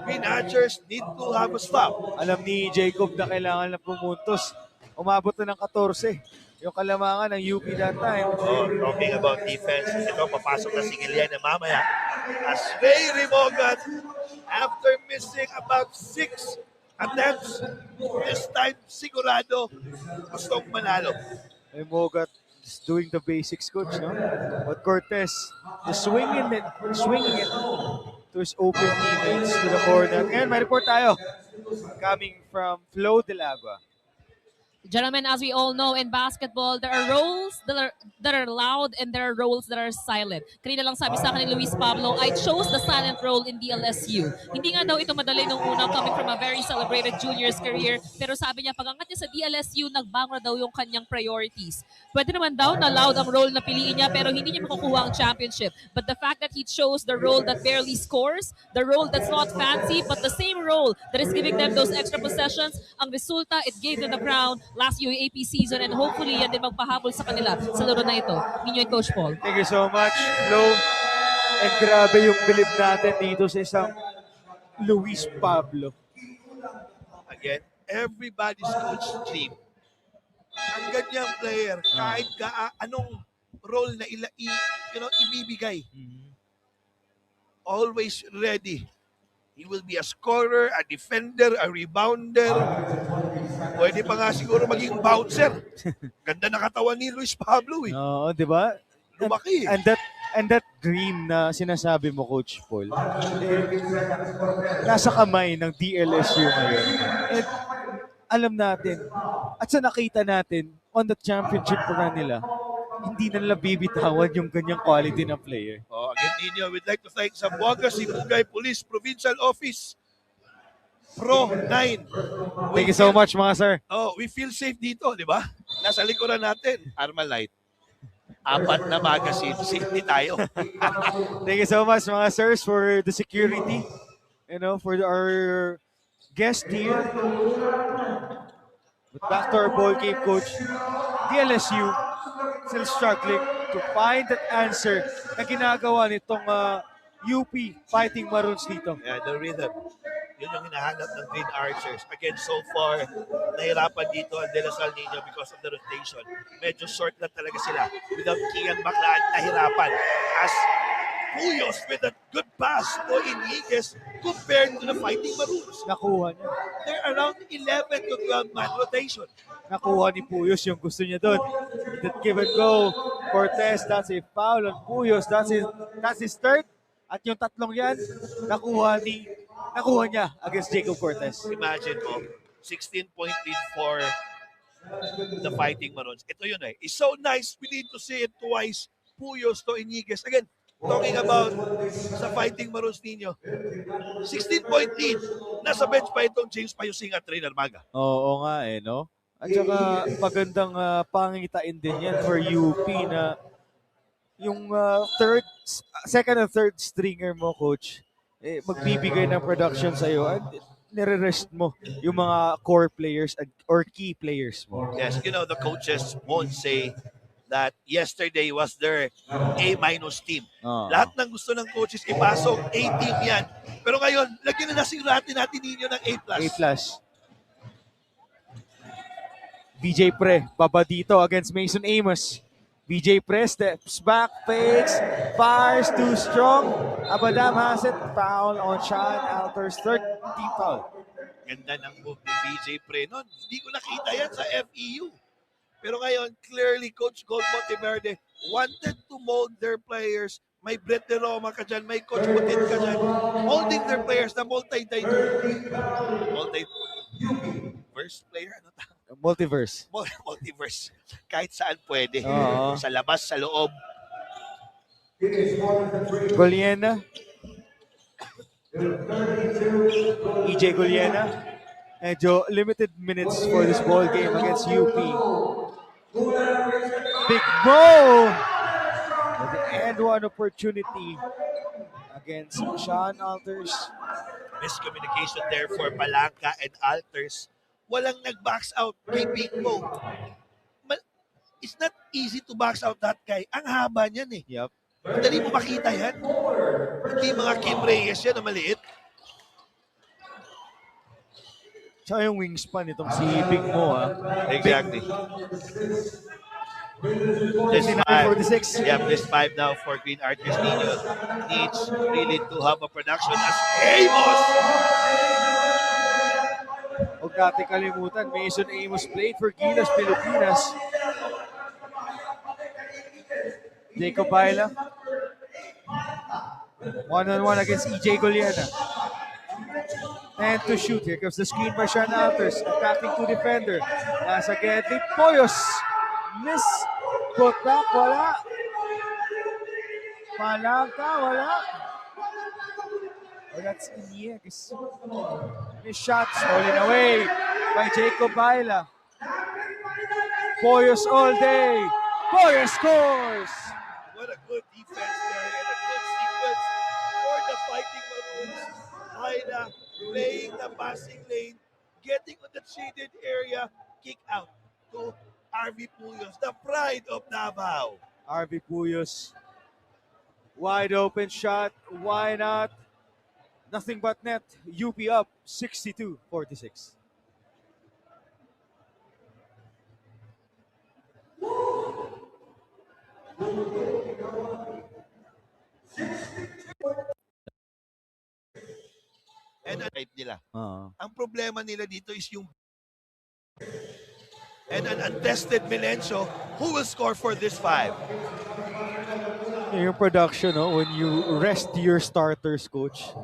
Green Archers need to have a stop. Alam ni Jacob na kailangan na pumuntos. Umabot na ng 14. Yung kalamangan ng UP that time. Oh, talking about defense, ito papasok na si Gilian na mamaya. As Ray Remogat, after missing about 6 attempts, this time sigurado gustong manalo. Mogat is doing the basics, Coach, no? But Cortez is swinging it to his open teammates to the corner. And may report tayo coming from Flo Del Agua. Gentlemen, as we all know, in basketball, there are roles that are loud and there are roles that are silent. Kanina lang sabi sa akin ni Luis Pablo, I chose the silent role in DLSU. Hindi nga daw ito madali nung una, coming from a very celebrated juniors career. Pero sabi niya, pagangat niya sa DLSU, nagbangra daw yung kanyang priorities. Pwede naman daw na loud ang role na piliin niya, pero hindi niya makukuha ang championship. But the fact that he chose the role that barely scores, the role that's not fancy, but the same role that is giving them those extra possessions, ang resulta, it gave them the crown last UAAP season, and hopefully yan din magpahabol sa kanila sa laro na ito. Ninyo and Coach Paul. Thank you so much, Flo. And grabe yung bilib natin dito sa isang Luis Pablo. Again, everybody's coach dream. Ang ganyang player, kahit anong role na ibibigay, always ready. He will be a scorer, a defender, a rebounder. Pwede pa nga siguro maging bouncer. Ganda na katawan ni Luis Pablo eh. Oo, di ba? Lumaki. And that dream na sinasabi mo, Coach Paul, nasa kamay ng DLSU ngayon. And alam natin, at sa nakita natin, on the championship run nila, hindi na nila bibitawan yung ganyang quality ng player. Again, Nino, we'd like to thank Zamboanga Sibugay Police Provincial Office Pro 9. Thank you so much, mga sir. We feel safe dito, di ba? Nasa likuran natin, Armalite. 4 na magazine, safety tayo. Thank you so much, mga sirs, for the security, for our guest here. But back to our ball game, Coach. DLSU still struggling to find that answer na ginagawa nitong UP Fighting Maroons dito. Yeah, the rhythm. Yun yung hinahanap ng Green Archers. Again, so far, nahirapan dito ang De La Salle Niño because of the rotation. Medyo short na talaga sila. Without Kian Baclaan, nahirapan. As Puyos with a good pass to Iniguez compared to the Fighting Maroons. Nakuha niya. They're around 11 to 12 man rotation. Nakuha ni Puyos yung gusto niya doon. That give and go. Cortez, that's a foul on Puyos. That's his third. At yung tatlong yan, nakuha niya against Jacob Cortez. Imagine mo, 16-point lead for the Fighting Maroons. Ito yun eh. It's so nice. We need to see it twice. Puyos to Iniguez. Again, talking about sa Fighting Maroons ninyo. 16-point lead. Nasa bench pa itong James Payusing at Trainer Maga. Oo nga no? At saka magandang pangitain din yan for UP na yung second and third stringer mo, Coach, magbibigay ng production sa'yo at nire-rest mo yung mga core players or key players mo. Yes, the coaches won't say that yesterday was their A- team. Lahat ng gusto ng coaches ipasok, A-team yan. Pero ngayon, lagyan na natin ninyo ng A+. A+. BJ Pre, baba dito against Mason Amos. BJ Pre steps back, fakes, fires too strong. Abadam has it, foul on Sean Alter's third team foul. Ganda ng move ni BJ Pre noon. Hindi ko nakita yan sa FEU. Pero ngayon, clearly, Coach Gold Monteverde wanted to mold their players. May Brett De Roma ka dyan, may Coach Putin ka dyan. Molding their players na multi-verse player. Ano ta? Multiverse. Multiverse. Kahit saan pwede. Oo. Sa labas, sa loob. Goliena. EJ Goliena. Medyo limited minutes for this ball game against UP. Big Mo! With the end one opportunity against Sean Alters. Miscommunication there for Palanca and Alters. Walang nag-box out kay Big Mo. It's not easy to box out that guy. Ang haba niyan eh. Yep. Madali mo makita yan. Hindi mga Kim Reyes yan na maliit. Tsaka yung wingspan itong si Big Mo. Exactly. This 46. Yeah, this 5 now for Green Archers needs really to have a production as Amos. Huwag natin kalimutan, Mason Amos played for Gilas, Pilipinas. Jacob Baila. 1-on-1 against EJ Goliana. And to shoot. Here comes the screen by Sean Alters. Attacking to defender. Nasa Gedley. Poyos. Miss. Put back. Wala. Palangka. Wala. Oh, that's Iniegas. Miss shot. Stolen away by Jacob Baila. Poyos all day. Poyos scores. What a good defense there and a good sequence for the Fighting Maroons. Aida playing the passing lane, getting on the shaded area, kick out to RV Puyos, the pride of Davao. RV Puyos. Wide open shot. Why not? Nothing but net. UP up 62-46. And ang type nila. Uh, Ang problema nila dito is yung and an untested Melencio who will score for this 5. yung production, no? When you rest your starters, coach,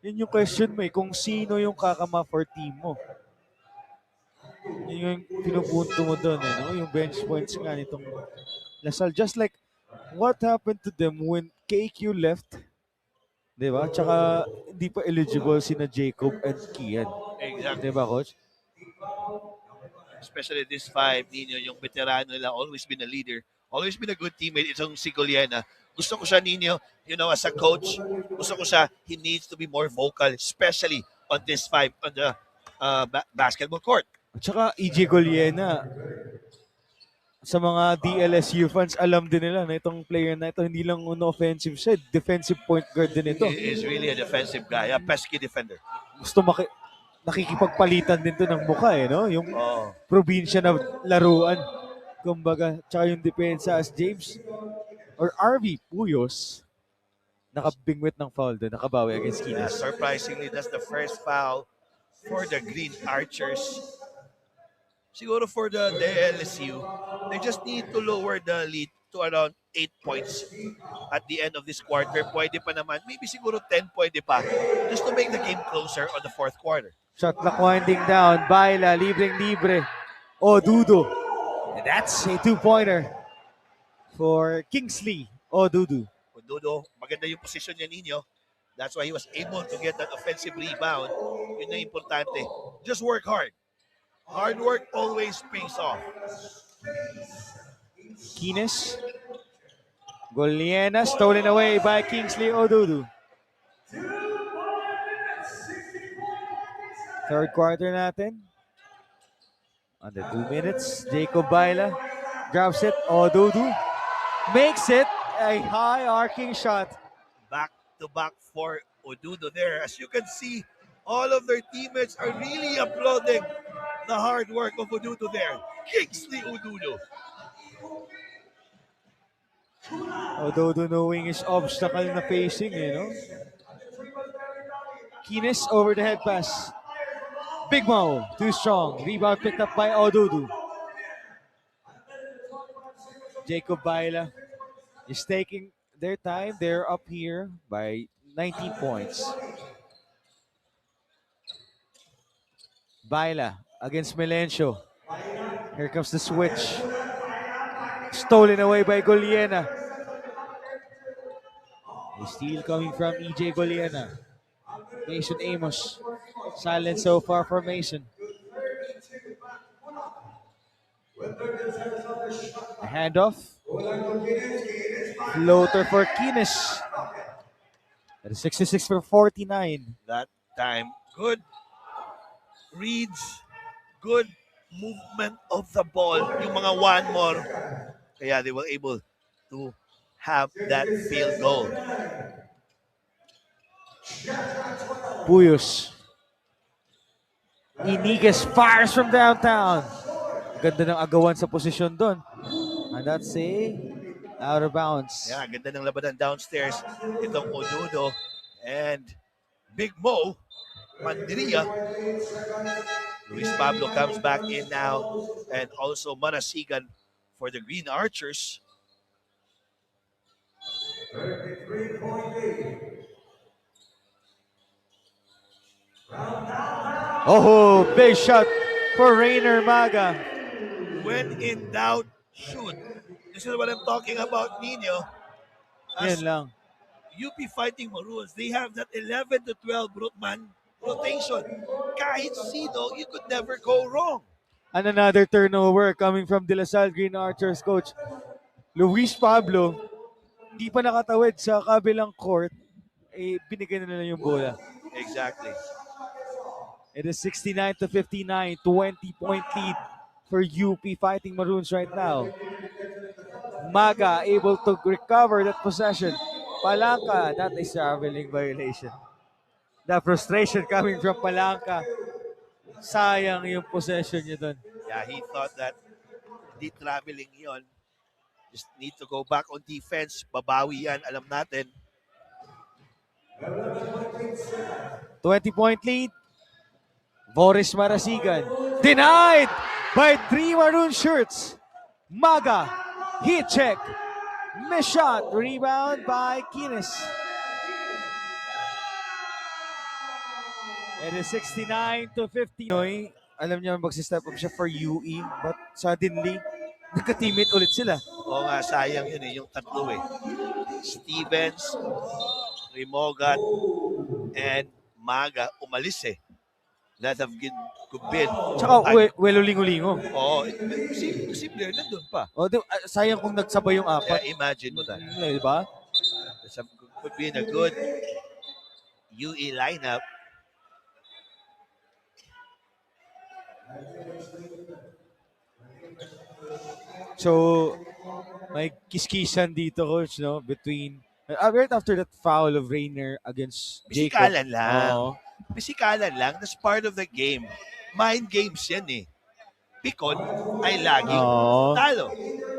yun yung question mo kung sino yung kakama for team mo. Yun yung pinupunto mo doon, no? Yung bench points nga nitong Lasal. Just like what happened to them when KQ left, di ba? Tsaka hindi pa eligible sina Jacob and Kian. Exactly. Di ba, coach? Especially this 5, Nino, yung veterano nila, always been a leader, always been a good teammate. Itong si Goliana. Gusto ko siya, Nino, as a coach, gusto ko siya, he needs to be more vocal, especially on this 5, on the basketball court. At saka EJ Goliena, sa mga DLSU fans, alam din nila na itong player na ito, hindi lang offensive siya, defensive point guard din ito. He is really a defensive guy, a pesky defender. Gusto nakikipagpalitan din to ng mukha no? Yung Oh. probinsya na laruan. Kumbaga, tsaka yung depensa as James or RV Puyos, nakabingwit ng foul doon, nakabawi against Yeah, Kinas. surprisingly, that's the first foul for the Green Archers. Siguro for the LSU, they just need to lower the lead to around 8 points at the end of this quarter. Pwede pa naman, maybe siguro 10 pwede pa, just to make the game closer on the fourth quarter. Shot clock winding down. Baila, libreng-libre. Odudu. And that's a two-pointer for Kingsley Odudu. Odudo, maganda yung position niya ninyo. That's why he was able to get that offensive rebound. Yun na importante. Just work hard. Hard work always pays off. Kines. Goliena stolen away by Kingsley Odudu. Third quarter natin. Under 2 minutes. Jacob Baila grabs it. Odudu makes it a high arcing shot. Back to back for Odudo there. As you can see, all of their teammates are really applauding the hard work of Odudo there. Kingsley Odudo. Odudu knowing his obstacle na facing, Kines over the head pass. Big Mo, too strong. Rebound picked up by Odudu. Jacob Baila is taking their time. They're up here by 19 points. Baila against Melencio. Here comes the switch. Stolen away by Goliena. A steal coming from EJ Goliena. Mason Amos. Silent so far for Mason. A handoff. Floater for Kines. That is 66 for 49. That time, good reads, good movement of the ball. Yung mga one more. Kaya they were able to have that field goal. Puyos. Iniguez fires from downtown. Ganda ng agawan sa posisyon doon. And that's a out of bounds. Yeah, ganda ng labanan downstairs. Itong Odudo and Big Mo Mandria. Luis Pablo comes back in now, and also Manasigan for the Green Archers. 33.8. Oh, big shot for Rainer Maga. When in doubt, shoot. This is what I'm talking about, Nino. Yan As lang. UP Fighting Maroons, they have that 11 to 12 man rotation. Kahit sino, you could never go wrong. And another turnover coming from De La Salle Green Archers coach. Luis Pablo, di pa nakatawid sa kabilang court, eh binigyan na lang yung bola. Exactly. It is 69 to 59, 20-point lead for UP Fighting Maroons right now. Maga able to recover that possession. Palanca, that is traveling violation. The frustration coming from Palanca. Sayang yung possession niya doon. Yeah, he thought that di traveling yon. Just need to go back on defense. Babawi yan, alam natin. 20-point lead. Boris Marasigan. Denied by 3 maroon shirts. Maga. Heat check. Miss shot. Rebound by Kines. It is 69 to 50. Noy, alam niya mag-step up siya for UE, but suddenly, nagka-teammate ulit sila. Oo nga, sayang yun yung tatlo Stevens, Rimogat, and Maga umalis That have could been. Tsaka, welulingo-lingo. Oo, simple, nandun pa. O, sayang kung nagsabay yung apat. Yeah, imagine mo that. Diba? Could be in a good UE lineup. So, may kiskisan dito, coach, no? Between, right after that foul of Rainer against Jacob. Pisikalan lang. Oo. Pisikalan lang. That's part of the game. Mind games yan Pikon ay laging Oo. talo.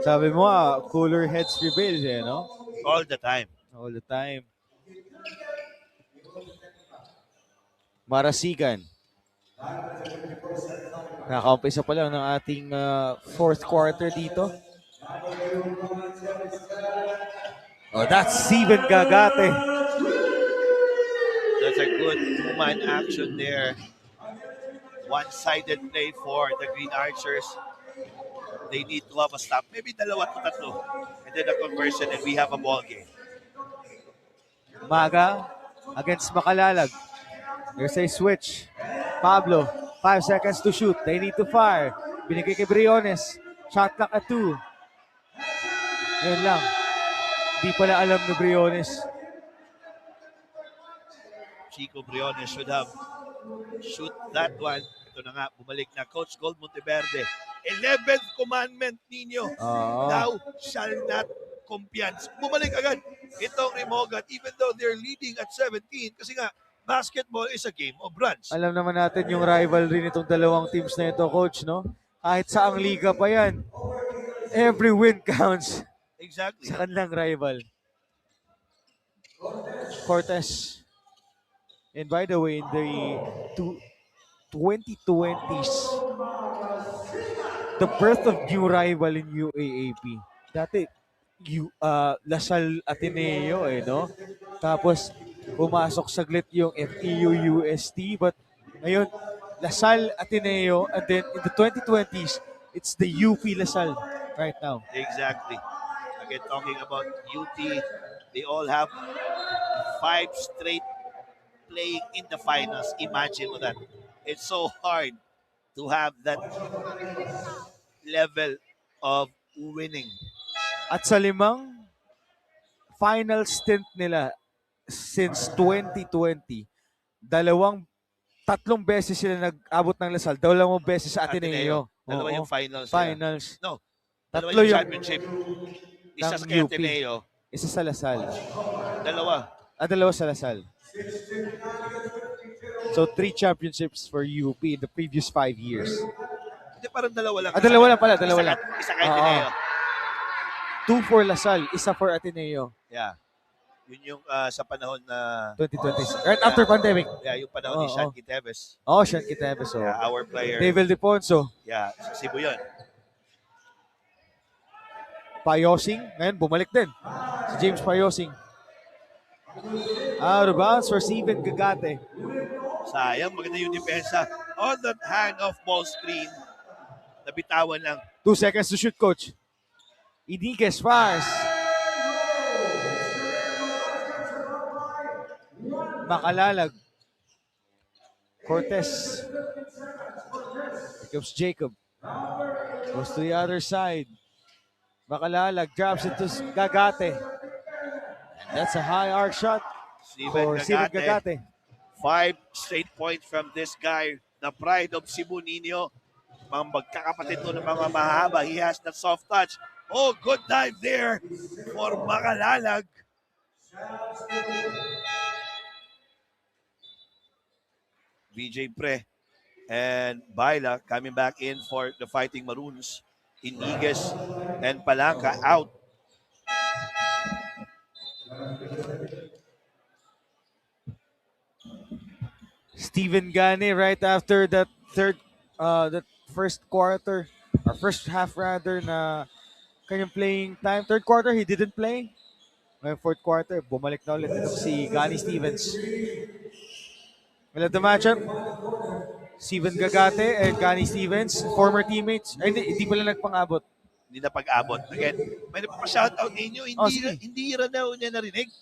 Sabi mo, cooler heads prevails, no? All the time. All the time. Marasigan. Nakaumpisa pa lang ng ating fourth quarter dito. Oh, that's Steven Gagate. That's a good two-man action there. One-sided play for the Green Archers. They need to have a stop. Maybe dalawa to tatlo. And then a conversion and we have a ball game. Maga against Makalalag. There's a switch. Pablo, 5 seconds to shoot. They need to fire. Binigay kay Briones. Shot clock at 2. Yan lang. Di pala alam ni Briones. Chico Briones should have shoot that one. Ito na nga, bumalik na Coach Gold Monteverde. 11th commandment ninyo. Oo. Thou shall not compiance. Bumalik agad. Itong Rimogat, even though they're leading at 17, kasi nga, basketball is a game of runs. Alam naman natin yung rivalry nitong dalawang teams na ito, coach, no? Kahit saang liga pa yan, every win counts Exactly. sa kanilang rival. Cortez. And by the way, in the 2020s, the birth of new rival in UAAP. Dati, Lasal Ateneo, no? Tapos, pumasok saglit yung FEU UST, but ngayon, Lasal Ateneo, and then in the 2020s, it's the UP Lasal right now. Exactly. Again, talking about UP, they all have 5 straight playing in the finals. Imagine mo that. It's so hard to have that level of winning. At sa 5 final stint nila since 2020, 3 beses sila nag-abot ng Lasal, 2 beses sa Ateneo. Dalawa Oo. yung finals. Finals. No. Dalawa 3 yung yung championship. Isa ng sa UP. Ateneo. Isa sa Lasal. Dalawa. 2 sa Lasal. So 3 championships for UP in the previous 5 years. Hindi, parang dalawa lang. Dalawa lang pala, dalawa lang. Isa kay Ateneo. 2 for Lasal, isa for Ateneo. Yeah. Yun yung sa panahon na 2020. Right after pandemic. yung panahon ni Oo. Sean Quiteves. Oh, Sean Quiteves. Oh. Yeah, our player. David Deponso. Yeah, sa Cebu yun. Payosing. Ngayon, bumalik din. Si James Payosing. Out of bounds for Steven Gagate. Sayang, maganda yung depensa. On that hand-off ball screen, nabitawan lang. 2 seconds to shoot, coach. Iniguez fires. Makalalag. Cortez. Here comes Jacob. Goes to the other side. Makalalag. Drops it to Gagate. And that's a high arc shot for Steven Gagate. 5 straight points from this guy, the pride of Cebu Nino. Mga magkakapatid to ng mga mahaba. He has that soft touch. Oh, good dive there for Makalalag. VJ Pre and Baila coming back in for the Fighting Maroons. Iniguez and Palanca out. Steven Gane right after that first quarter, or first half rather, na kanyang playing time. Third quarter, he didn't play. Ngayon, fourth quarter, bumalik na ulit ito si Gani Stevens. Well, at the matchup, Steven Gagate and Gani Stevens, former teammates. Ay, hindi pala nagpang-abot. Hindi na pag-abot. Again, may napapa-shoutout ninyo. Hindi rin daw niya narinig.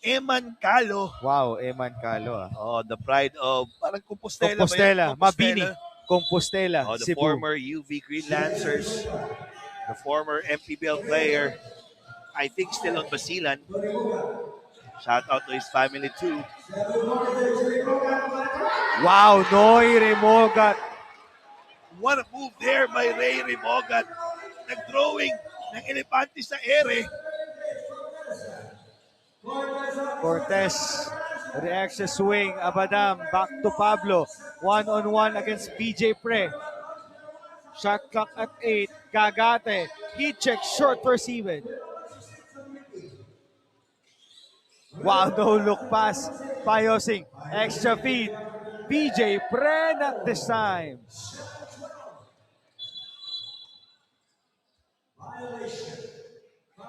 Eman Calo. Wow, Eman Calo. Oh, the pride of parang Compostela. Compostela, ba yun? Mabini. Compostela, Oh, the Cebu. former UV Green Lancers. The former MPBL player. I think still on Basilan. Shout out to his family too. Wow, Noy Remogat. What a move there by Ray Remogat. Nag-drawing ng elepante sa ere. Cortez, reaction swing, Abadam, back to Pablo. 1-on-1 against BJ Pre. Shot clock at 8. Gagate, heat check, short for Steven. Wow, no look pass. Payosing, extra feed. BJ Pre not this time.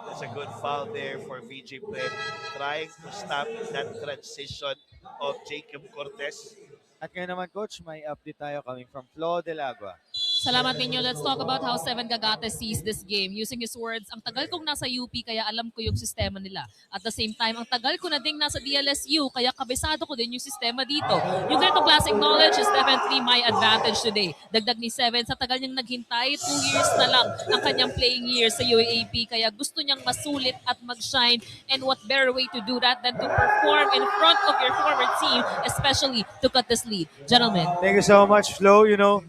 That's a good foul there for VJ Pre. Trying to stop that transition of Jacob Cortez. At ngayon naman, Coach, may update tayo coming from Flo Del Agua. Salamat ninyo. Let's talk about how Steven Gagate sees this game. Using his words, ang tagal kong nasa UP kaya alam ko yung sistema nila. At the same time, ang tagal ko na ding nasa DLSU kaya kabisado ko din yung sistema dito. Yung ganitong klaseng knowledge is definitely my advantage today. Dagdag ni Steven, sa tagal niyang naghintay, 2 years na lang ang kanyang playing years sa UAAP kaya gusto niyang masulit at mag-shine, and what better way to do that than to perform in front of your former team, especially to cut this lead. Gentlemen. Thank you so much, Flo. You know,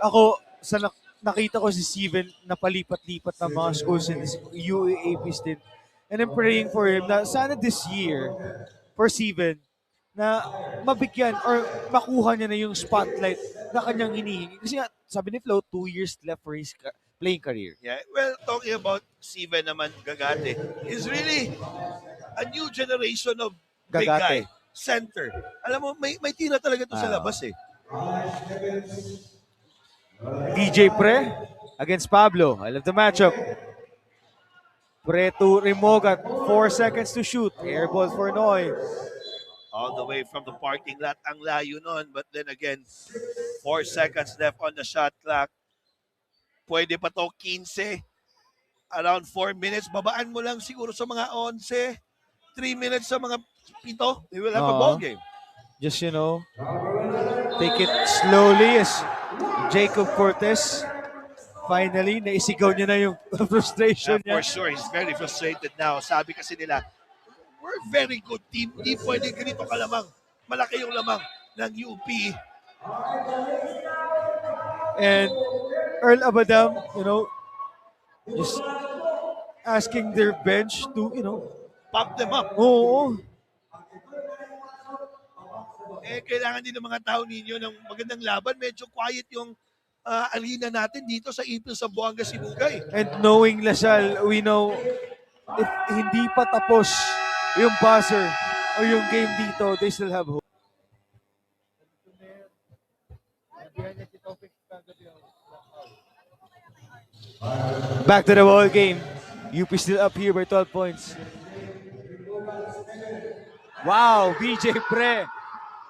ako, sa nakita ko si Steven na palipat-lipat ng mga schools in this UAAPs din. And I'm praying for him na sana this year, for Steven, na mabigyan or makuha niya na yung spotlight na kanyang hinihingi. Kasi nga, sabi ni Flo, 2 years left for his playing career. Yeah, well, talking about Steven naman Gagate, is really a new generation of big Gagate. guy. Center. Alam mo, may tira talaga to sa labas eh. DJ Pre against Pablo. I love the matchup. Pre to Remogat. 4 seconds to shoot. Airball for Noy. All the way from the parking lot ang layo nun. But then again, 4 seconds left on the shot clock. Pwede pa to 15. Around 4 minutes. Babaan mo lang siguro sa mga 11. 3 minutes sa mga 7. They will have a ball game. Just, you know, take it slowly as Jacob Cortez finally naisigaw niya na yung frustration Yeah, for niya. sure, he's very frustrated now. Sabi kasi nila, we're a very good team. Di pwede ganito kalamang. Malaki yung lamang ng UP. And Earl Abadam, you know, just asking their bench to, you know, Pump them up. oo, Kailangan din ng mga tao ninyo ng magandang laban. Medyo quiet yung arena natin dito sa Ipil sa Buanga, Sibugay. and knowing Lasal, we know if hindi pa tapos yung buzzer or yung game dito, they still have hope. Back to the ball game. UP still up here by 12 points. Wow, BJ Pre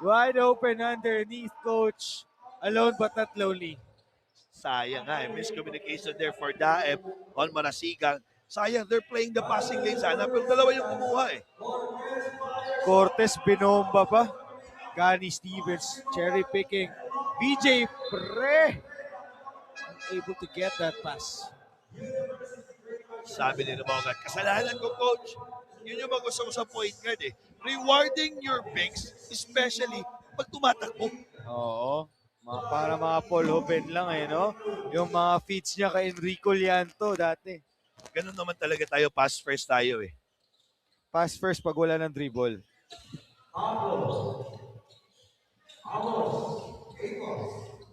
Wide open underneath, coach. Alone but not lonely. Sayang nga miscommunication there for Daep on Marasigan. Sayang, they're playing the passing lane sana, pero dalawa yung kumuha eh. Cortez binomba pa. Gani Stevens cherry picking. VJ Pre able to get that pass. Sabi ni Remogat, kasalanan ko, coach. Yun yung gusto ko sa point guard eh. Rewarding your bigs, especially pag tumatakbo. Oo. Para mga Paul Hoben lang eh, no? Yung mga feeds niya kay Enrico Lianto dati. Ganun naman talaga tayo, pass first tayo eh. Pass first pag wala ng dribble.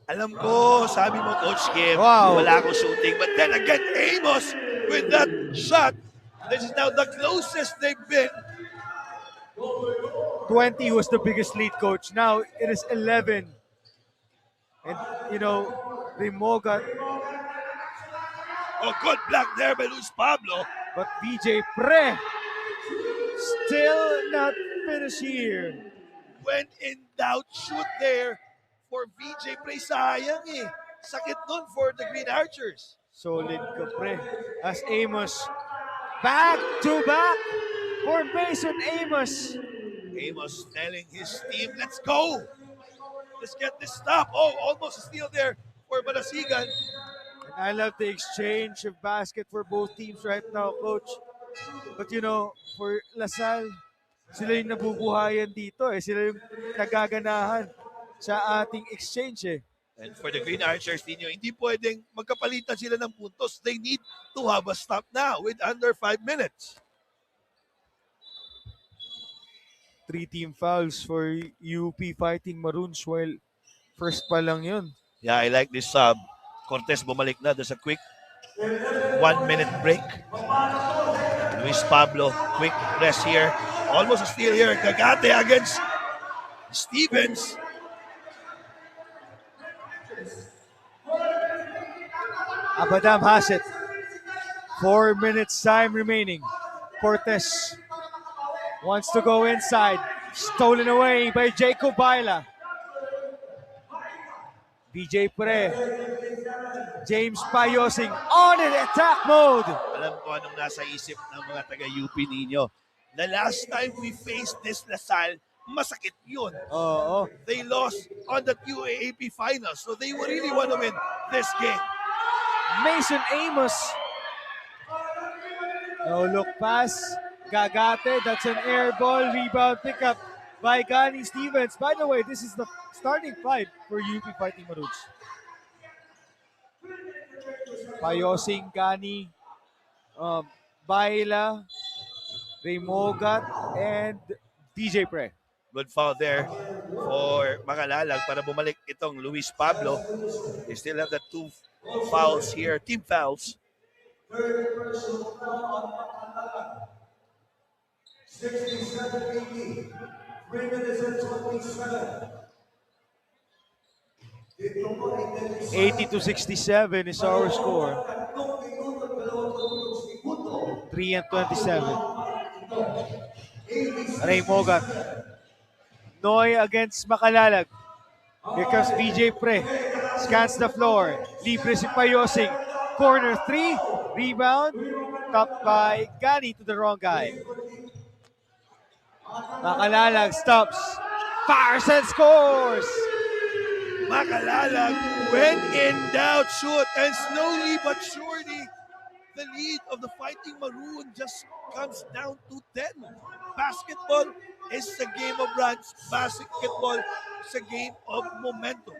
Alam ko, sabi mo, Coach Kim, Wow. wala akong shooting. But then again, Amos with that shot. This is now the closest they've been. 20 was the biggest lead, coach. Now it is 11. And, you know, Rimoga, Oh, good block there by Luis Pablo. but VJ Pre still not finished here. When in doubt, shoot there for VJ Pre. Sayang eh. Sakit nun for the Green Archers. Solid ka, Pre. As Amos, back to back for Mason Amos. Amos telling his team, let's go. Let's get this stop. Oh, almost a steal there for Marasigan. And I love the exchange of basket for both teams right now, coach. But you know, for Lasal, sila yung nabubuhayan dito eh. Sila yung nagaganahan sa ating exchange eh. And for the Green Archers, hindi pwedeng magkapalitan sila ng puntos. They need to have a stop now with under 5 minutes. 3 team fouls for UP Fighting Maroons while first pa lang yun. Yeah, I like this sub. Cortez bumalik na. There's a quick 1-minute break. Luis Pablo, quick rest here. Almost a steal here. Gagate against Stevens. Abadam has it. 4 minutes time remaining. Cortez wants to go inside. Stolen away by Jacob Baila. VJ Pre. James Payosing on in attack mode. Alam ko anong nasa isip ng mga taga-UP ninyo. The last time we faced this Lasal, masakit yun. Oo. They lost on the UAAP finals, so they really want to win this game. Mason Amos. No look pass. Gagate, that's an air ball. Rebound pickup by Gani Stevens. By the way, this is the starting five for UP Fighting Maroons. Payosing, Gani, Baila, Remogat, and DJ Pre. Good foul there for Makalalag para bumalik itong Luis Pablo. They still have the 2 fouls here, team fouls. 67-80. 3 minutes and 27. 80-67 is our score. 3 and 27. Ray Mogat. Noy against Makalalag. Here comes VJ Pre. Scans the floor. Libre si Payosing. Corner 3. Rebound. Topped by Gani to the wrong guy. Makalalag stops. Fires and scores. Makalalag, when in doubt, shoot. And slowly but surely, the lead of the Fighting Maroon just comes down to 10. Basketball is a game of runs. Basketball is a game of momentum.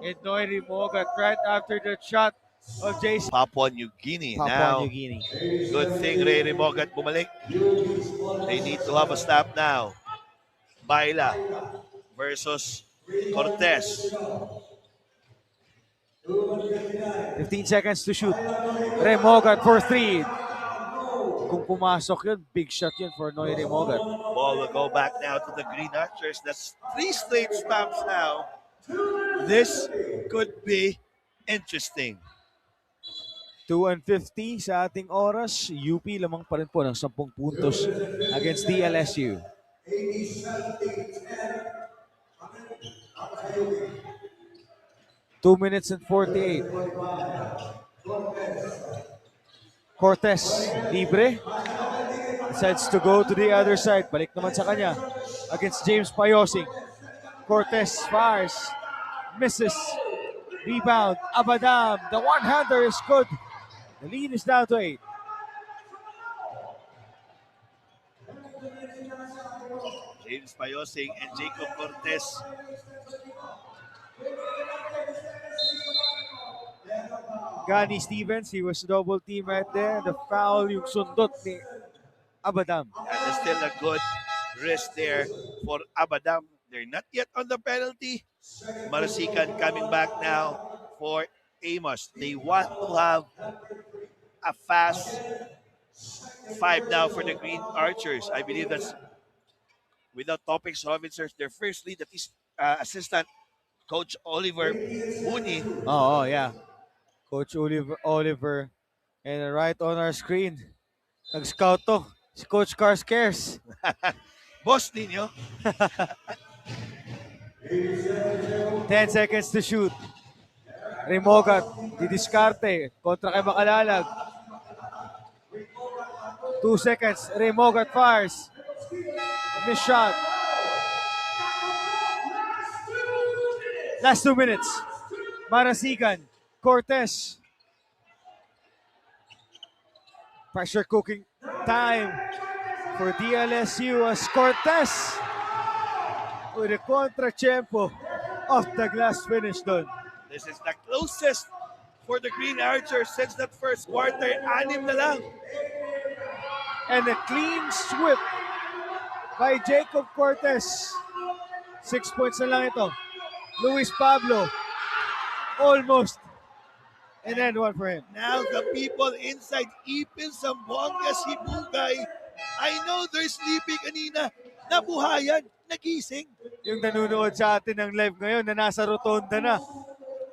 And Noy Rimogat right after the shot of JC. Papua New Guinea Papua now. New Guinea. Good thing Ray Rimogat bumalik. They need to have a stop now. Baila versus Cortez. 15 seconds to shoot. Remogat for 3. Kung pumasok yun, big shot yun for Noy Remogat. Ball will go back now to the Green Archers. That's 3 straight stops now. This could be interesting. 2 and 50 sa ating oras. UP lamang pa rin po ng 10 puntos against DLSU. 2 minutes and 48. Cortez, libre. Decides to go to the other side. Balik naman sa kanya. Against James Payosing. Cortez fires. Misses. Rebound. Abadam. The one-hander is good. The lead is down to 8. James Payosing and Jacob Cortez. Gani Stevens, he was double team right there. The foul, yung sundot ni Abadam. And there's still a good risk there for Abadam. They're not yet on the penalty. Marasikan coming back now for Amos. They want to have a fast 5 now for the Green Archers. I believe that's without topics officers. Their first lead, that is assistant coach Oliver Mooney. Oh, yeah. Coach Oliver. And right on our screen, nag-scout to. Si Coach Cars Cares. Boss ninyo. 10 seconds to shoot. Remogat, didiskarte. Kontra kay Makalalag. 2 seconds. Remogat fires. Miss shot. Last 2 minutes. Marasigan. Cortez. Pressure cooking time for DLSU as Cortez with a contra-tempo off the glass finish done. This is the closest for the Green Archers since that first quarter. 6 na lang. And a clean sweep by Jacob Cortez. 6 points na lang ito. Luis Pablo, almost. And then one for him. Now the people inside Ipil, Zamboanga, Sibugay, I know they're sleepy kanina. Nabuhayan, nagising. Yung nanonood sa atin ng live ngayon na nasa rotonda na,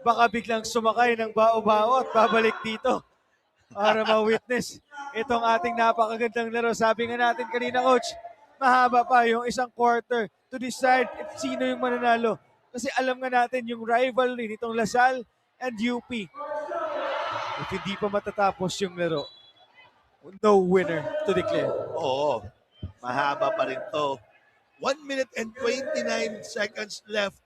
baka biglang sumakay ng bao-bao at babalik dito para ma-witness itong ating napakagandang laro. Sabi nga natin kanina, Coach, mahaba pa yung isang quarter to decide if sino yung mananalo. Kasi alam nga natin yung rivalry nitong Lasal and UP. If hindi pa matatapos yung laro, no winner to declare. Oo, mahaba pa rin to. 1 minute and 29 seconds left.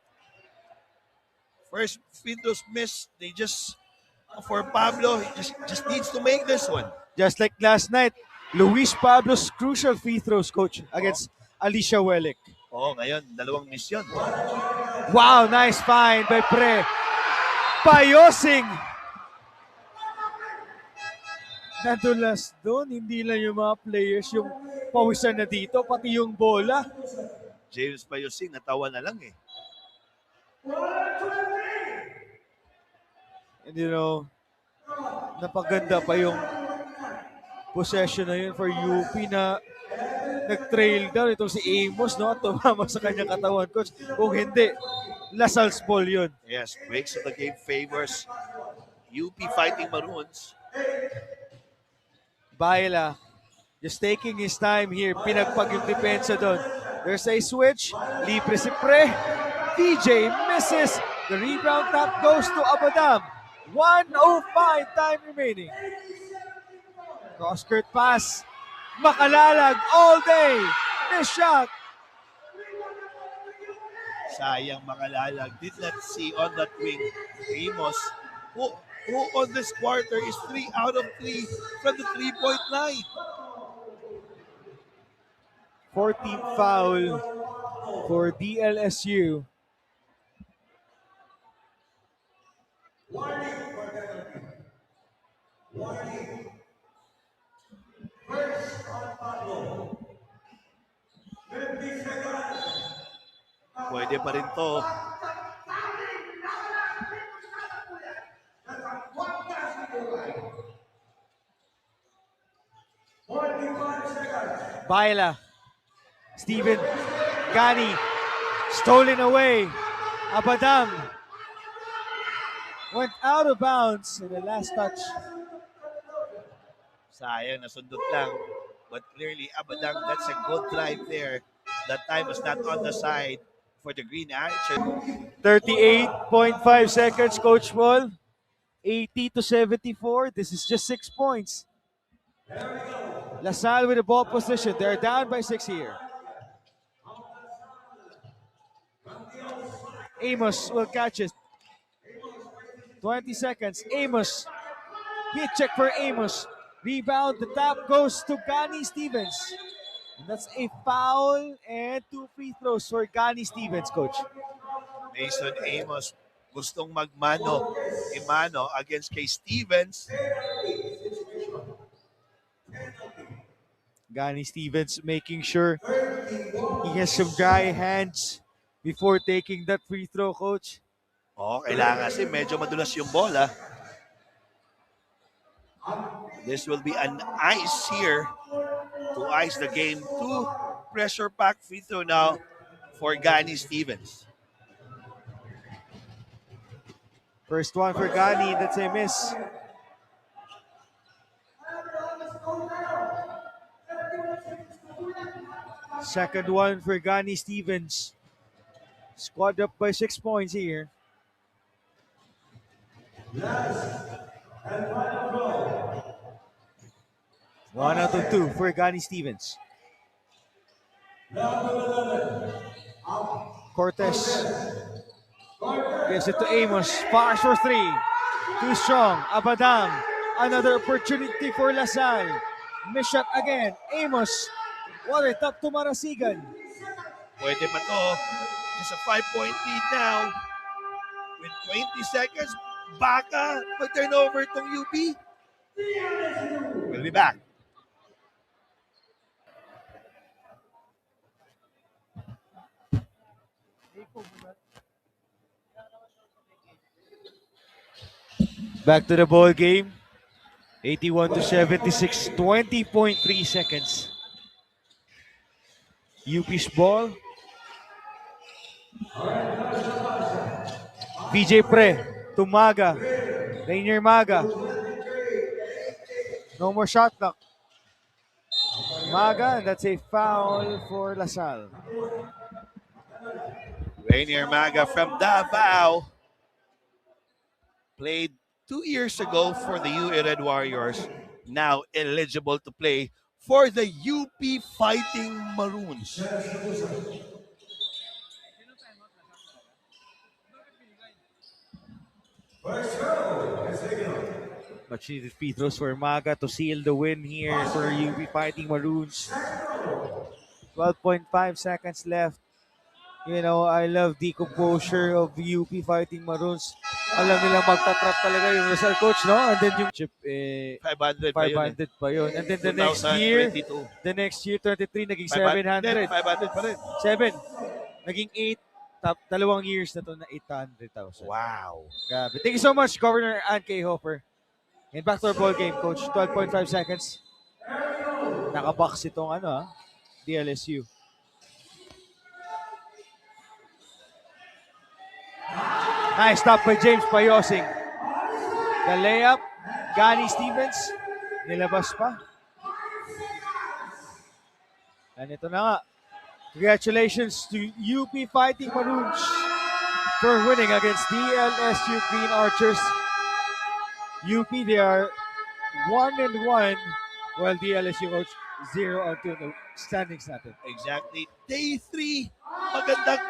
First free throws missed. They just, for Pablo, he just needs to make this one. Just like last night, Luis Pablo's crucial free throws, Coach, against Alicia Wellick. Oo, ngayon, 2 miss yun. Wow, nice find by Pre. Payosing. Nadulas doon, hindi lang yung mga players yung pawisan na dito, pati yung bola. James Payosing, natawa na lang eh. And you know, napaganda pa yung possession na yun for UP na nag-trail down itong si Amos, no? At tumama sa kanyang katawan, Coach. Kung hindi, Lasal's ball yun. Yes, breaks of the game favors UP Fighting Maroons. Baila, just taking his time here. Pinagpag yung depensa doon. There's a switch. Libre si Pre. DJ misses. The rebound tap goes to Abadam. 1:05 time remaining. Cross-court pass. Makalalag all day. Miss shot. Sayang Makalalag. Did not see on that wing. Amos, who on this quarter is 3 out of 3 from the 3-point line. 14th foul for DLSU. Pwede pa rin to. Baila. Steven Gani. Stolen away. Abadam. Went out of bounds in the last touch. Sayang, nasundot lang. But clearly, Abadang, that's a good drive there. That time was not on the side for the Green Archers. 38.5 seconds, Coach Paul. 80 to 74. This is just 6 points. LaSalle with the ball position. They're down by 6 here. Amos will catch it. 20 seconds. Amos. Hit check for Amos. Rebound. The tap goes to Gani Stevens. And that's a foul and 2 free throws for Gani Stevens, Coach. Mason Amos gustong imano against kay Stevens. Gani Stevens making sure he has some dry hands before taking that free throw, Coach. Kailangan kasi medyo madulas yung bola. This will be an ice here to ice the game. 2 pressure pack free throw now for Gani Stevens. First one for Gani, that's a miss. Second one for Gani Stevens. Squad up by 6 points here. One out of 2 for Gani Stevens. Cortez gives it to Amos. Fires for 3. Too strong. Abadam. Another opportunity for LaSalle. Miss shot again. Amos. What a top to Marasigan. Pwede pa to. Just a 5-point lead now. With 20 seconds, baka mag-turn over itong UP. We'll be back. Back to the ball game. 81 to 76. 20.3 seconds. UP's ball. PJ Pre to Maga. Rainier Maga. No more shot clock. Maga, and that's a foul for LaSalle. Rainier Maga from Davao played 2 years ago for the UE Red Warriors. Now eligible to play for the UP Fighting Maroons. Much needed free throws for Maga to seal the win here for UP Fighting Maroons. 12.5 seconds left. You know, I love the composure of UP Fighting Maroons. Alam nilang magtatrap talaga yung Rizal coach, no? And then yung chip, 500 pa yun. 500 pa yun. And then the next year, 23, naging 700. 500 pa rin. 7. Naging 8. 2 years na to na 800,000. Wow. Grabe. Thank you so much, Governor Ann K. Hopper. And back to our ball game, Coach. 12.5 seconds. Nakabox itong DLSU. Nice stop by James Payosing. The layup, Gani Stevens. Nilabas pa. And ito na nga. Congratulations to UP Fighting Maroons for winning against DLSU Green Archers. UP, they are 1-1, while DLSU coach 0-2 the standings natin. Exactly. Day 3. Magandang